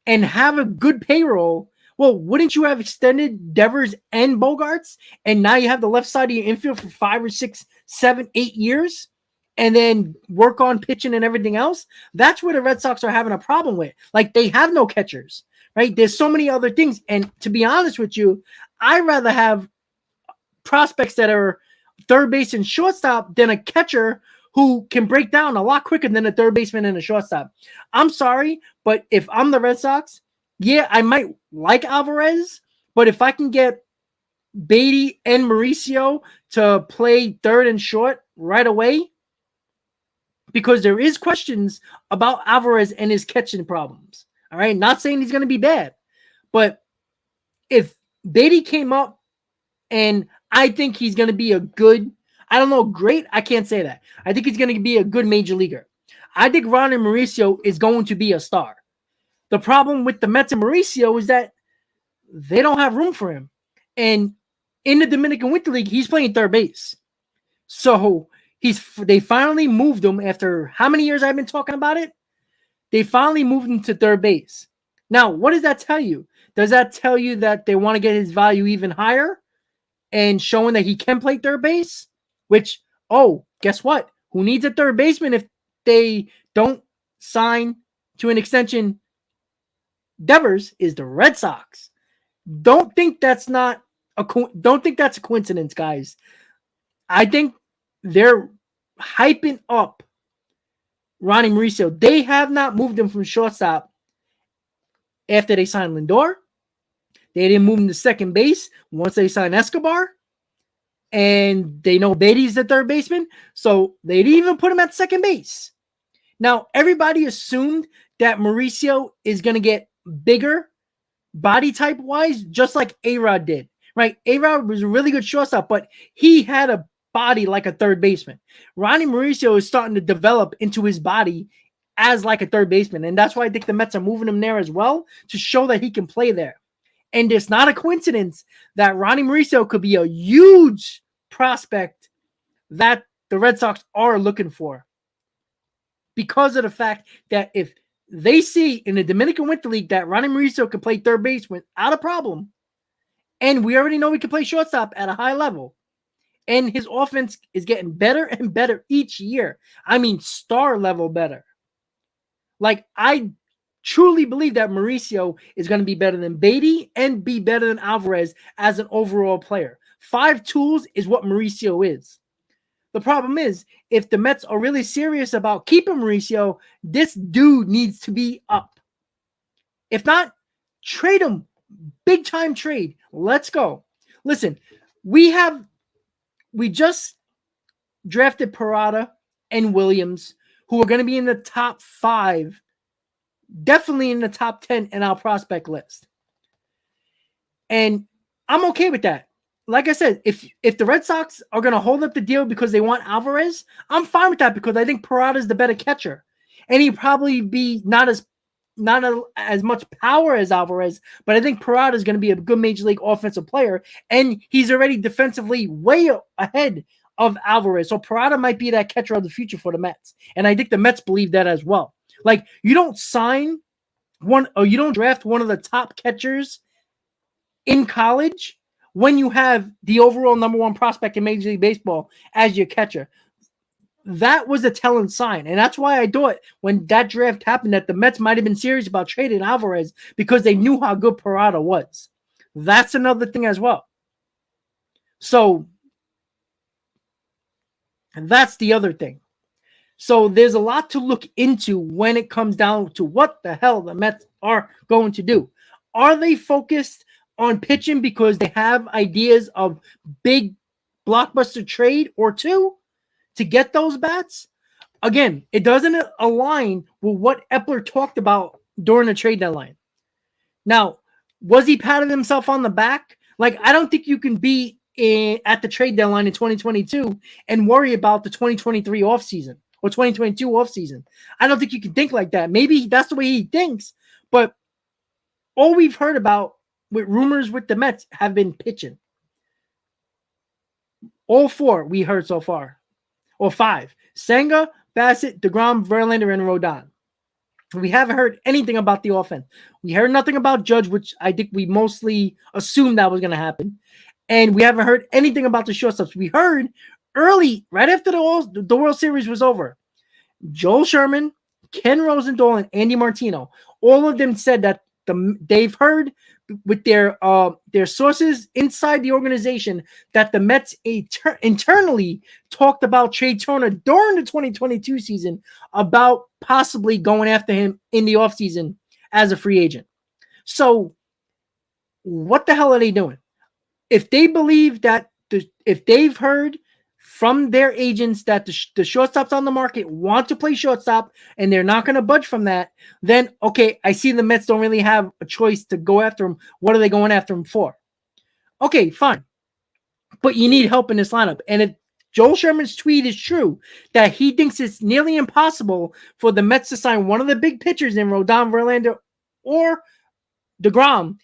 and have a good payroll, well, wouldn't you have extended Devers and Bogarts? And now you have the left side of your infield for 5 or 6, 7, 8 years, and then work on pitching and everything else? That's where the Red Sox are having a problem with. Like, they have no catchers, right? There's so many other things. And to be honest with you, I'd rather have prospects that are third base and shortstop than a catcher who can break down a lot quicker than a third baseman and a shortstop. I'm sorry, but if I'm the Red Sox, yeah, I might like Alvarez, but if I can get Beatty and Mauricio to play third and short right away, because there is questions about Alvarez and his catching problems. All right, not saying he's going to be bad, but if Beatty came up, and I think he's going to be a good, I don't know, great, I can't say that. I think he's going to be a good major leaguer. I think Ronnie Mauricio is going to be a star. The problem with the Mets and Mauricio is that they don't have room for him. And in the Dominican Winter League, he's playing third base. So they finally moved him after how many years I've been talking about it? They finally moved him to third base. Now, what does that tell you? Does that tell you that they want to get his value even higher? and showing that he can play third base, which, guess what? Who needs a third baseman if they don't sign to an extension? Devers is the Red Sox. Don't think that's a coincidence, guys. I think they're hyping up Ronnie Mauricio. They have not moved him from shortstop after they signed Lindor. They didn't move him to second base once they signed Escobar. And they know Beatty's the third baseman, so they didn't even put him at second base. Now, everybody assumed that Mauricio is going to get bigger body type wise, just like A-Rod did, right? A-Rod was a really good shortstop, but he had a body like a third baseman. Ronnie Mauricio is starting to develop into his body as like a third baseman, and that's why I think the Mets are moving him there as well to show that he can play there. And it's not a coincidence that Ronnie Mauricio could be a huge prospect that the Red Sox are looking for, because of the fact that if they see in the Dominican Winter League that Ronnie Mauricio can play third base without a problem, and we already know he can play shortstop at a high level, and his offense is getting better and better each year. I mean, star level better. Like, I truly believe that Mauricio is going to be better than Beatty and be better than Alvarez as an overall player. 5 tools is what Mauricio is. The problem is, if the Mets are really serious about keeping Mauricio, this dude needs to be up. If not, trade him. Big time trade. Let's go. Listen, we just drafted Parada and Williams, who are going to be in the top 5, definitely in the top 10 in our prospect list. And I'm okay with that. Like I said, if the Red Sox are going to hold up the deal because they want Alvarez, I'm fine with that, because I think Parada is the better catcher. And he'd probably be not as much power as Alvarez, but I think Parada is going to be a good major league offensive player, and he's already defensively way ahead of Alvarez. So Parada might be that catcher of the future for the Mets. And I think the Mets believe that as well. Like, you don't you don't draft one of the top catchers in college when you have the overall number 1 prospect in Major League Baseball as your catcher. That was a telling sign. And that's why I thought when that draft happened that the Mets might have been serious about trading Alvarez, because they knew how good Parada was. That's another thing as well. So, and that's the other thing. So there's a lot to look into when it comes down to what the hell the Mets are going to do. Are they focused on pitching because they have ideas of big blockbuster trade or two to get those bats? Again, it doesn't align with what Epler talked about during the trade deadline. Now, was he patting himself on the back? Like, I don't think you can be at the trade deadline in 2022 and worry about the 2023 offseason or 2022 offseason. I don't think you can think like that. Maybe that's the way he thinks, but all we've heard about with rumors with the Mets have been pitching. All 4 we heard so far, or 5. Senga, Bassett, DeGrom, Verlander, and Rodon. We haven't heard anything about the offense. We heard nothing about Judge, which I think we mostly assumed that was going to happen. And we haven't heard anything about the shortstops. We heard early, right after the World Series was over, Joel Sherman, Ken Rosenthal, and Andy Martino, all of them said that they've heard with their sources inside the organization that the Mets internally talked about Trey Turner during the 2022 season about possibly going after him in the offseason as a free agent. So what the hell are they doing? If they believe that if they've heard from their agents that the shortstops on the market want to play shortstop and they're not going to budge from that, then, okay, I see the Mets don't really have a choice to go after him. What are they going after him for? Okay, fine. But you need help in this lineup. And if Joel Sherman's tweet is true, that he thinks it's nearly impossible for the Mets to sign one of the big pitchers in Rodon, Verlander, or DeGrom,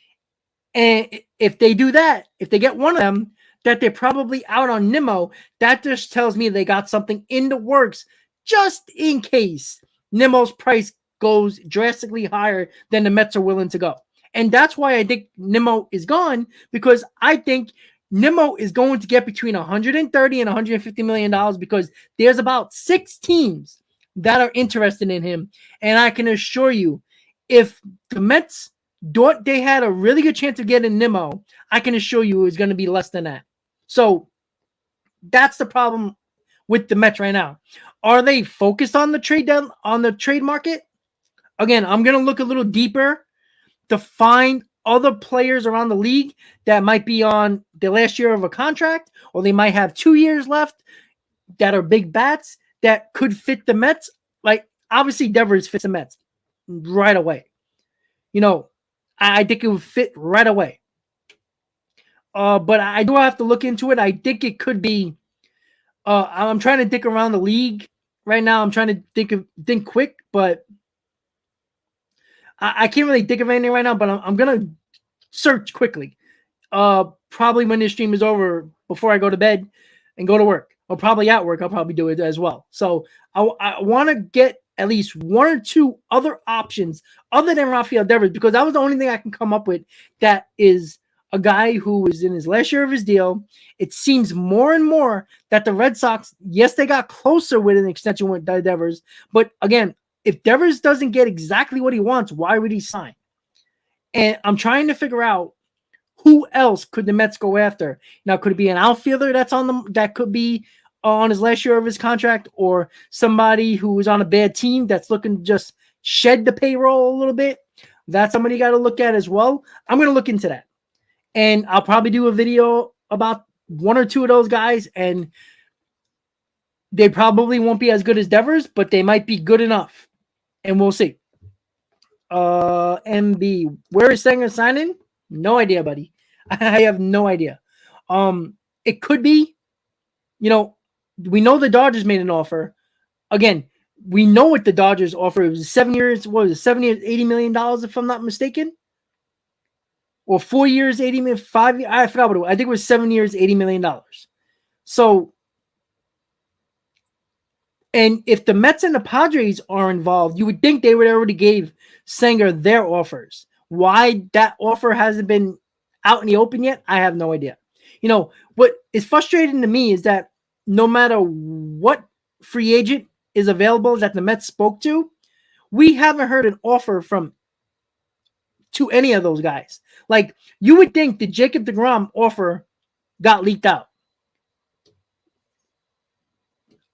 and if they do that, if they get one of them, that they're probably out on Nimmo, that just tells me they got something in the works just in case Nimmo's price goes drastically higher than the Mets are willing to go. And that's why I think Nimmo is gone, because I think Nimmo is going to get between 130 and 150 million dollars because there's about 6 teams that are interested in him. And I can assure you, if the Mets thought they had a really good chance of getting Nimmo, I can assure you it's going to be less than that. So that's the problem with the Mets right now. Are they focused on the trade market? Again, I'm going to look a little deeper to find other players around the league that might be on the last year of a contract, or they might have 2 years left that are big bats that could fit the Mets. Like, obviously, Devers fits the Mets right away. I think it would fit right away. But I do have to look into it. I think it could be. I'm trying to dig around the league right now. I'm trying to think quick, but I can't really think of anything right now. But I'm gonna search quickly. Probably when this stream is over, before I go to bed and go to work, or probably at work, I'll probably do it as well. So I want to get at least 1 or 2 other options other than Rafael Devers, because that was the only thing I can come up with that is a guy who is in his last year of his deal. It seems more and more that the Red Sox, yes, they got closer with an extension with Devers, but again, if Devers doesn't get exactly what he wants, why would he sign? And I'm trying to figure out who else could the Mets go after. Now, could it be an outfielder that could be on his last year of his contract, or somebody who is on a bad team that's looking to just shed the payroll a little bit? That's somebody you got to look at as well. I'm going to look into that. And I'll probably do a video about 1 or 2 of those guys, and they probably won't be as good as Devers, but they might be good enough. And we'll see. MB, where is Sanger signing? No idea, buddy. I have no idea. It could be, we know the Dodgers made an offer. Again, we know what the Dodgers offer. It was 7 years. What was it? 7 years, $80 million, if I'm not mistaken. Or 4 years, 80 million, 5 years. I forgot what it was. I think it was 7 years, $80 million. So, and if the Mets and the Padres are involved, you would think they would already gave Sanger their offers. Why that offer hasn't been out in the open yet, I have no idea. What is frustrating to me is that no matter what free agent is available that the Mets spoke to, we haven't heard an offer to any of those guys. Like, you would think the Jacob deGrom offer got leaked out.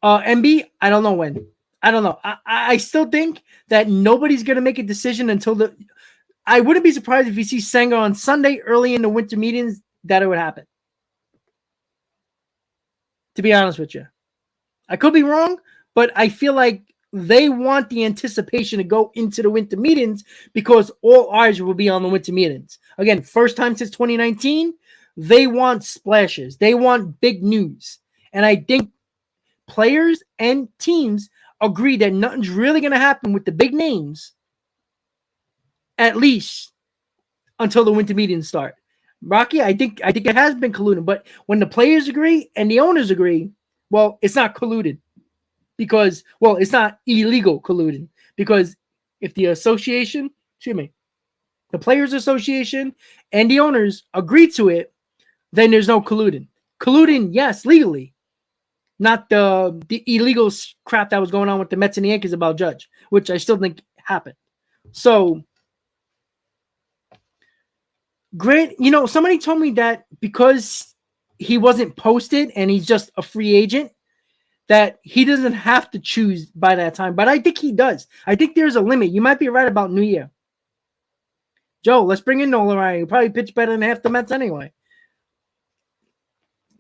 MB, I don't know when. I don't know. I still think that nobody's going to make a decision until I wouldn't be surprised if you see Sanger on Sunday early in the winter meetings that it would happen. To be honest with you. I could be wrong, but I feel like they want the anticipation to go into the winter meetings because all eyes will be on the winter meetings. Again, first time since 2019, they want splashes. They want big news. And I think players and teams agree that nothing's really going to happen with the big names, at least until the winter meetings start. Rocky, I think it has been colluded, but when the players agree and the owners agree, well, it's not colluded. Because, well, it's not illegal colluding. Because if the the Players Association and the owners agree to it, then there's no colluding. Colluding, yes, legally. Not the illegal crap that was going on with the Mets and the Yankees about Judge, which I still think happened. So, Grant, somebody told me that because he wasn't posted and he's just a free agent, that he doesn't have to choose by that time. But I think he does. I think there's a limit. You might be right about New Year. Joe, let's bring in Nolan Ryan. He'll probably pitch better than half the Mets anyway.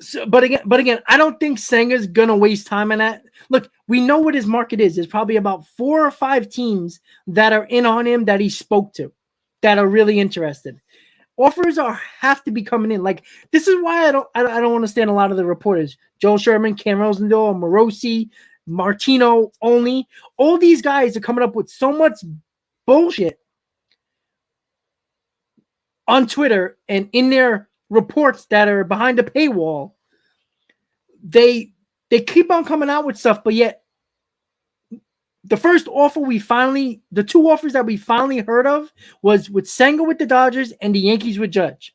So, but again, I don't think Sanger's going to waste time on that. Look, we know what his market is. There's probably about 4 or 5 teams that are in on him that he spoke to that are really interested. Offers have to be coming in. Like, this is why I don't understand a lot of the reporters. Joel Sherman, Cam Rosendahl, Morosi, Martino only. All these guys are coming up with so much bullshit on Twitter and in their reports that are behind a paywall. They keep on coming out with stuff, but yet the two offers that we finally heard of was with Sanger with the Dodgers and the Yankees with Judge.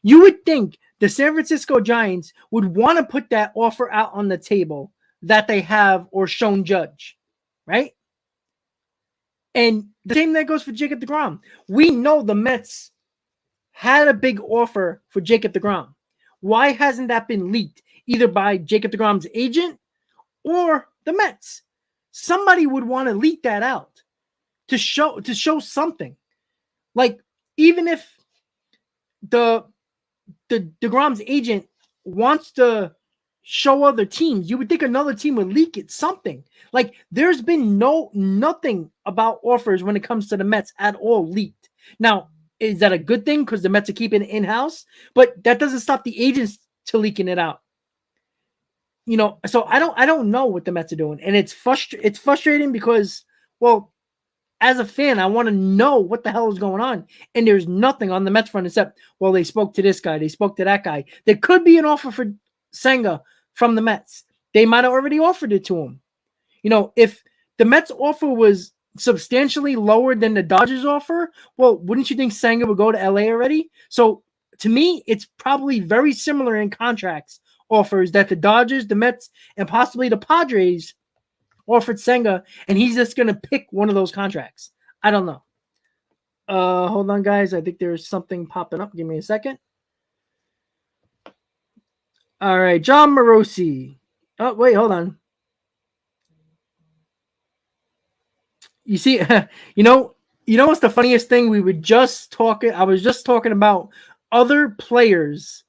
You would think the San Francisco Giants would want to put that offer out on the table that they have or shown Judge, right? And the same that goes for Jacob deGrom. We know the Mets had a big offer for Jacob deGrom. Why hasn't that been leaked either by Jacob deGrom's agent or the Mets? Somebody would want to leak that out to show something. Like, even if the deGrom's agent wants to show other teams, you would think another team would leak it, something. Like, there's been nothing about offers when it comes to the Mets at all leaked. Now, is that a good thing because the Mets are keeping it in-house? But that doesn't stop the agents to leaking it out. So I don't know what the Mets are doing, and it's frustrating because, well, as a fan, I want to know what the hell is going on, and there's nothing on the Mets front except, well, they spoke to this guy, they spoke to that guy. There could be an offer for Senga from the Mets. They might have already offered it to him. If the Mets offer was substantially lower than the Dodgers offer, well, wouldn't you think Senga would go to LA already? So to me, it's probably very similar in contracts offers that the Dodgers, the Mets, and possibly the Padres offered Senga, and he's just going to pick one of those contracts. I don't know. Hold on, guys. I think there's something popping up. Give me a second. All right, John Morosi. Oh, wait, hold on. You see, what's the funniest thing? I was just talking about other players,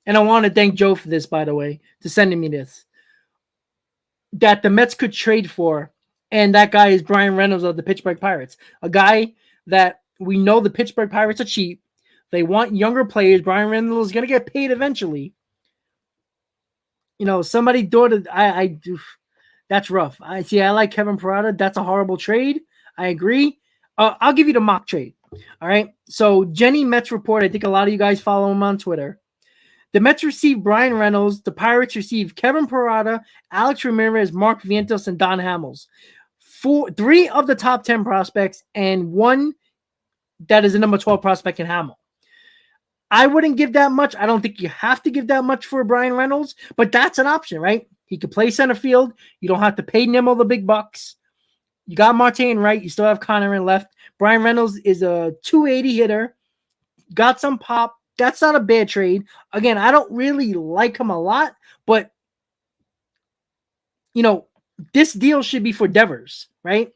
and I want to thank Joe for this, by the way, to sending me this, that the Mets could trade for, and that guy is Brian Reynolds of the Pittsburgh Pirates, a guy that we know the Pittsburgh Pirates are cheap. They want younger players. Brian Reynolds is going to get paid eventually. Somebody thought I do. That's rough. I like Kevin Parada. That's a horrible trade. I agree. I'll give you the mock trade. All right. So Jenny Mets report. I think a lot of you guys follow him on Twitter. The Mets received Brian Reynolds. The Pirates received Kevin Parada, Alex Ramirez, Mark Vientos, and Don Hamels. 3 of the top 10 prospects and 1 that is a number 12 prospect in Hamel. I wouldn't give that much. I don't think you have to give that much for Brian Reynolds, but that's an option, right? He could play center field. You don't have to pay Nimmo the big bucks. You got Marte in right. You still have Connor in left. Brian Reynolds is a 280 hitter. Got some pop. That's not a bad trade. Again, I don't really like him a lot, but, this deal should be for Devers, right?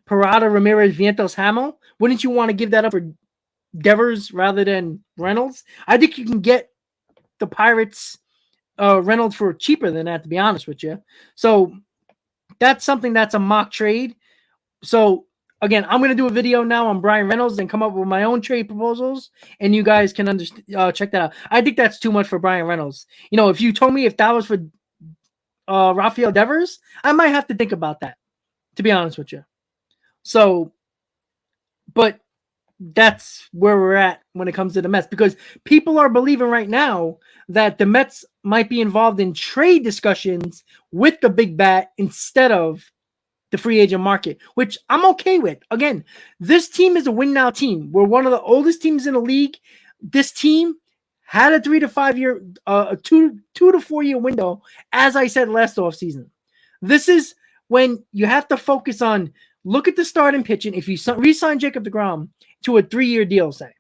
Parada, Ramirez, Vientos, Hamel. Wouldn't you want to give that up for Devers rather than Reynolds? I think you can get the Pirates Reynolds for cheaper than that, to be honest with you. So that's something that's a mock trade. So again, I'm going to do a video now on Brian Reynolds and come up with my own trade proposals, and you guys can check that out. I think that's too much for Brian Reynolds. If you told me if that was for Rafael Devers, I might have to think about that, to be honest with you. So, but that's where we're at when it comes to the Mets, because people are believing right now that the Mets might be involved in trade discussions with the big bat instead of the free agent market, which I'm okay with. Again, this team is a win now team. We're one of the oldest teams in the league. This team had a 3 to 5 year, 2 to 4 year window, as I said last offseason. This is when you have to focus on, look at the starting pitching. If you re-sign Jacob deGrom to a 3-year deal, say,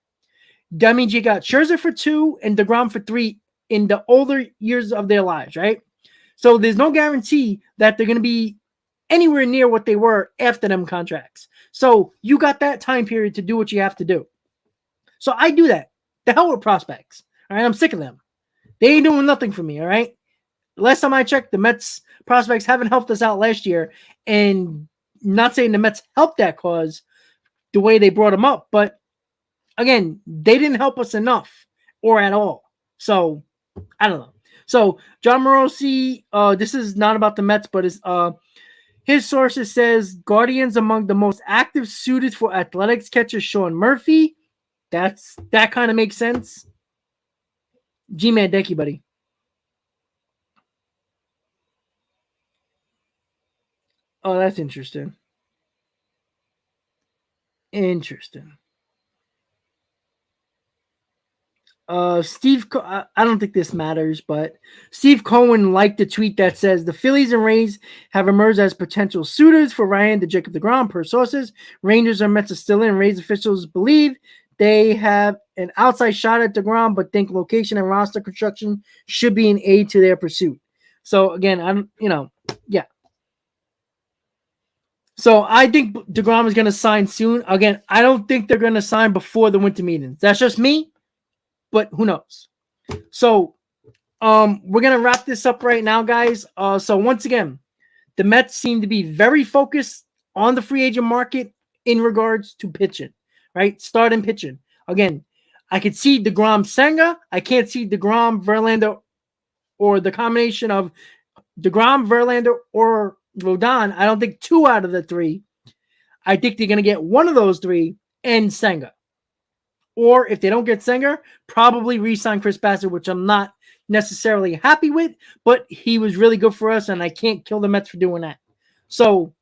that means you got Scherzer for 2 and deGrom for 3 in the older years of their lives, right? So there's no guarantee that they're going to be anywhere near what they were after them contracts. So you got that time period to do what you have to do. So I do that. The hell with prospects. All right, I'm sick of them. They ain't doing nothing for me, all right? Last time I checked, the Mets prospects haven't helped us out last year, and not saying the Mets helped that cause the way they brought them up, but again, they didn't help us enough or at all. So I don't know. So John Morosi, this is not about the Mets, but it's his sources says Guardians among the most active suited for athletics catcher Sean Murphy. That kind of makes sense. G-Man, thank you, buddy. Oh, that's interesting. Interesting. I don't think this matters, but Steve Cohen liked the tweet that says the Phillies and Rays have emerged as potential suitors for right-handed Jacob deGrom per sources. Rangers and Mets are still in. Rays officials believe they have an outside shot at deGrom, but think location and roster construction should be an aid to their pursuit. So again, yeah. So I think deGrom is going to sign soon. Again, I don't think they're going to sign before the winter meetings. That's just me, but who knows? So we're going to wrap this up right now, guys. So once again, the Mets seem to be very focused on the free agent market in regards to pitching, right? Starting pitching. Again, I could see deGrom Senga. I can't see deGrom Verlander or the combination of deGrom, Verlander, or Rodon. I don't think 2 out of the 3. I think they're going to get one of those 3 and Senga. Or if they don't get Senga, probably re-sign Chris Bassett, which I'm not necessarily happy with, but he was really good for us, and I can't kill the Mets for doing that. So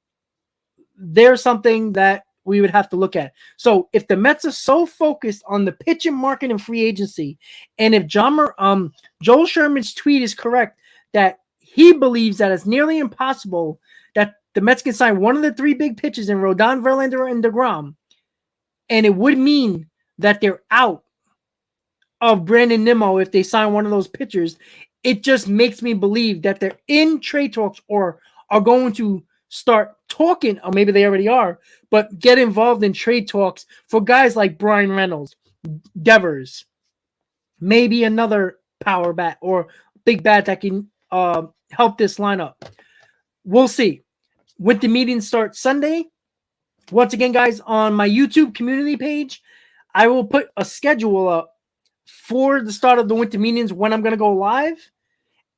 there's something that we would have to look at. So if the Mets are so focused on the pitching market and free agency, and if Joel Sherman's tweet is correct, that he believes that it's nearly impossible that the Mets can sign one of the 3 big pitchers in Rodon, Verlander, and deGrom, and it would mean that they're out of Brandon Nimmo if they sign one of those pitchers. It just makes me believe that they're in trade talks or are going to start talking, or maybe they already are, but get involved in trade talks for guys like Brian Reynolds, Devers, maybe another power bat or big bat that can help this lineup. We'll see. With the meeting start Sunday, once again, guys, on my YouTube community page, I will put a schedule up for the start of the winter meetings when I'm going to go live,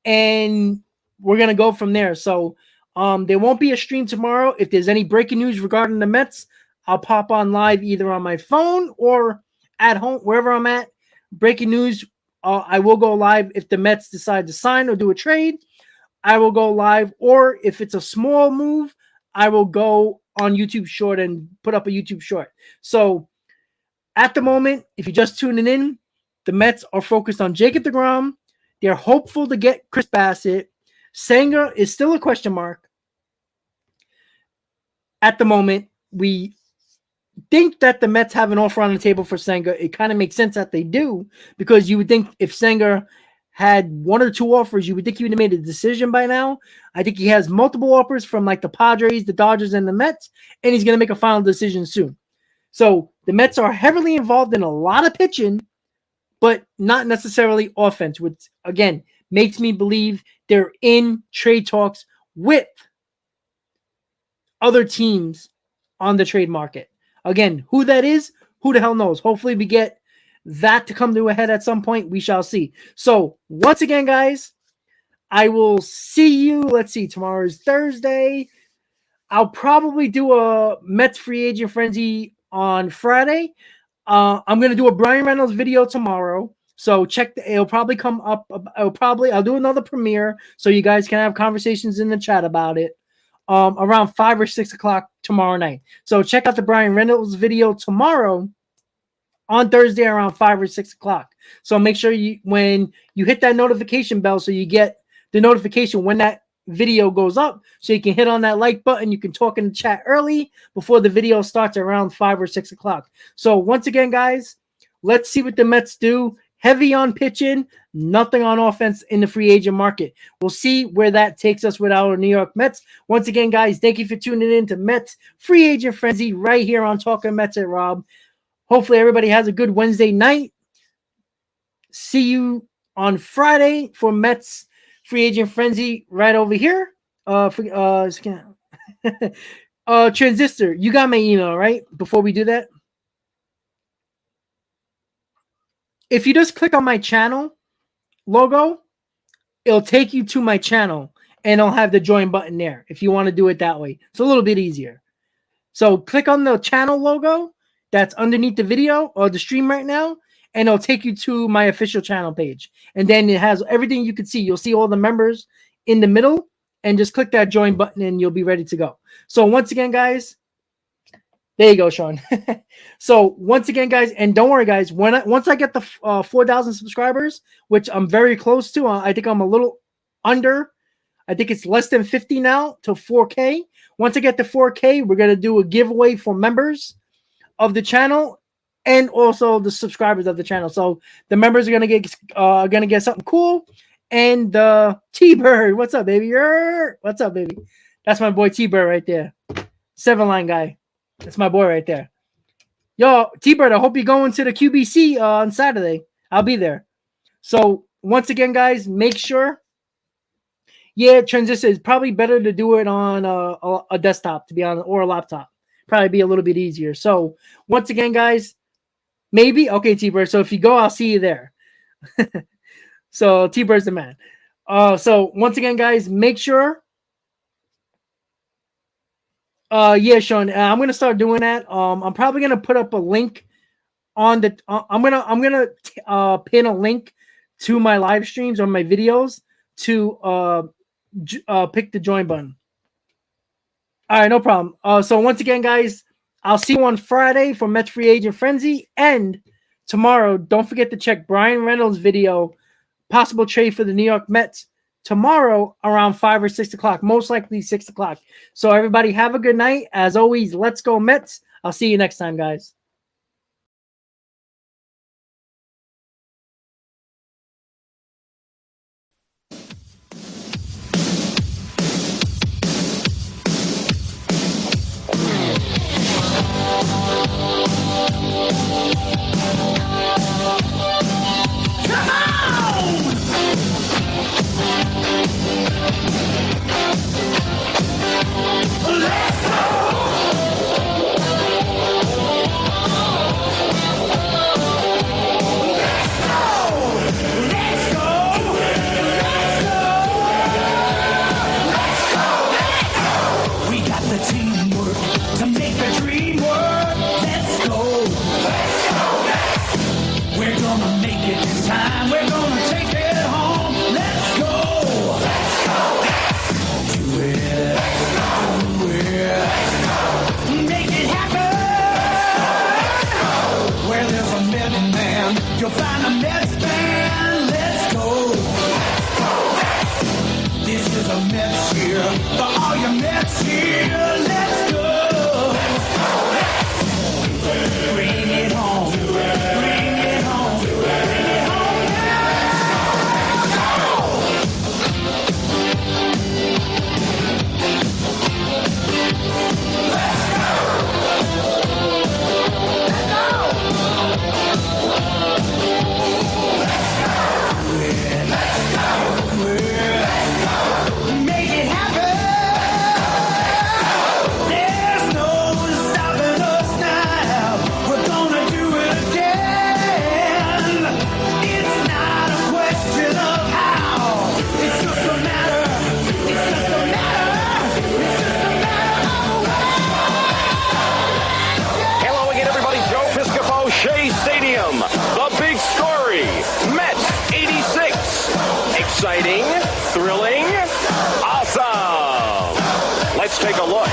and we're going to go from there. So there won't be a stream tomorrow. If there's any breaking news regarding the Mets, I'll pop on live either on my phone or at home, wherever I'm at. Breaking news, I will go live if the Mets decide to sign or do a trade. I will go live, or if it's a small move, I will go on YouTube Short and put up a YouTube Short. So at the moment, if you're just tuning in, the Mets are focused on Jacob deGrom. They're hopeful to get Chris Bassett. Senga is still a question mark. At the moment, we think that the Mets have an offer on the table for Senga. It kind of makes sense that they do, because you would think if Senga had 1 or 2 offers, you would think he would have made a decision by now. I think he has multiple offers from like the Padres, the Dodgers, and the Mets, and he's going to make a final decision soon. So the Mets are heavily involved in a lot of pitching, but not necessarily offense, which, again, makes me believe they're in trade talks with other teams on the trade market. Again, who that is, who the hell knows? Hopefully we get that to come to a head at some point. We shall see. So once again, guys, I will see you. Let's see. Tomorrow is Thursday. I'll probably do a Mets free agent frenzy on Friday. I'm going to do a Brian Reynolds video tomorrow. So it'll probably come up. I'll do another premiere so you guys can have conversations in the chat about it around 5 or 6 o'clock tomorrow night. So check out the Brian Reynolds video tomorrow on Thursday around 5 or 6 o'clock. So make sure when you hit that notification bell, so you get the notification when that video goes up, so you can hit on that like button. You can talk in the chat early before the video starts around 5 or 6 o'clock. So once again, guys, let's see what the Mets do. Heavy on pitching, nothing on offense in the free agent market. We'll see where that takes us with our New York Mets. Once again, guys, thank you for tuning in to Mets Free Agent Frenzy right here on Talking Mets at Rob. Hopefully everybody has a good Wednesday night. See you on Friday for Mets Free Agent Frenzy right over here. Transistor, you got my email, right? Before we do that, if you just click on my channel logo, it'll take you to my channel, and I'll have the join button there if you want to do it that way. It's a little bit easier. So click on the channel logo that's underneath the video or the stream right now, and it'll take you to my official channel page. And then it has everything you can see. You'll see all the members in the middle, and just click that join button and you'll be ready to go. So once again, guys, There you go, Sean. So once again, guys, and don't worry, guys. Once I get the 4,000 subscribers, which I'm very close to, I think I'm a little under. I think it's less than 50 now to 4K. Once I get to 4K, we're gonna do a giveaway for members of the channel and also the subscribers of the channel. So the members are gonna get something cool. And T-Bird, what's up, baby? What's up, baby? That's my boy T-Bird right there. 7-line guy. That's my boy right there. Yo, T-Bird, I hope you're going to the QBC on Saturday. I'll be there. So once again, guys, make sure. Yeah, transition is probably better to do it on a desktop, to be honest, or a laptop. Probably be a little bit easier. So once again, guys, maybe. Okay, T-Bird. So if you go, I'll see you there. So T-Bird's the man. So once again, guys, make sure. Yeah, Sean, I'm gonna start doing that. I'm probably gonna put up a link on the. I'm gonna pin a link to my live streams or my videos to pick the join button. All right, no problem. So once again, guys, I'll see you on Friday for Mets Free Agent Frenzy, and tomorrow, don't forget to check Brian Reynolds' video, possible trade for the New York Mets. Tomorrow around 5 or 6 o'clock, most likely 6 o'clock. So everybody have a good night. As always, let's go Mets. I'll see you next time, guys. We got the teamwork to make the dream work. Let's go. We're gonna make it this time. We're gonna take it home. Let's go. Do it. Do it. Make it happen. Where there's a middleman, you'll find a Mets fan. Let's go. This is a Mets year for all your Mets here. Let's go. Bring it home. Bring it home. Bring it home Make it happen. There's no stopping us now. We're gonna do it again. It's not a question of how. It's just a matter. It's just a matter. It's just a matter of when. Hello again, everybody. Joe Piscopo, Shea Stadium. The big story. Mets 86. Exciting, thrilling, awesome. Let's take a look.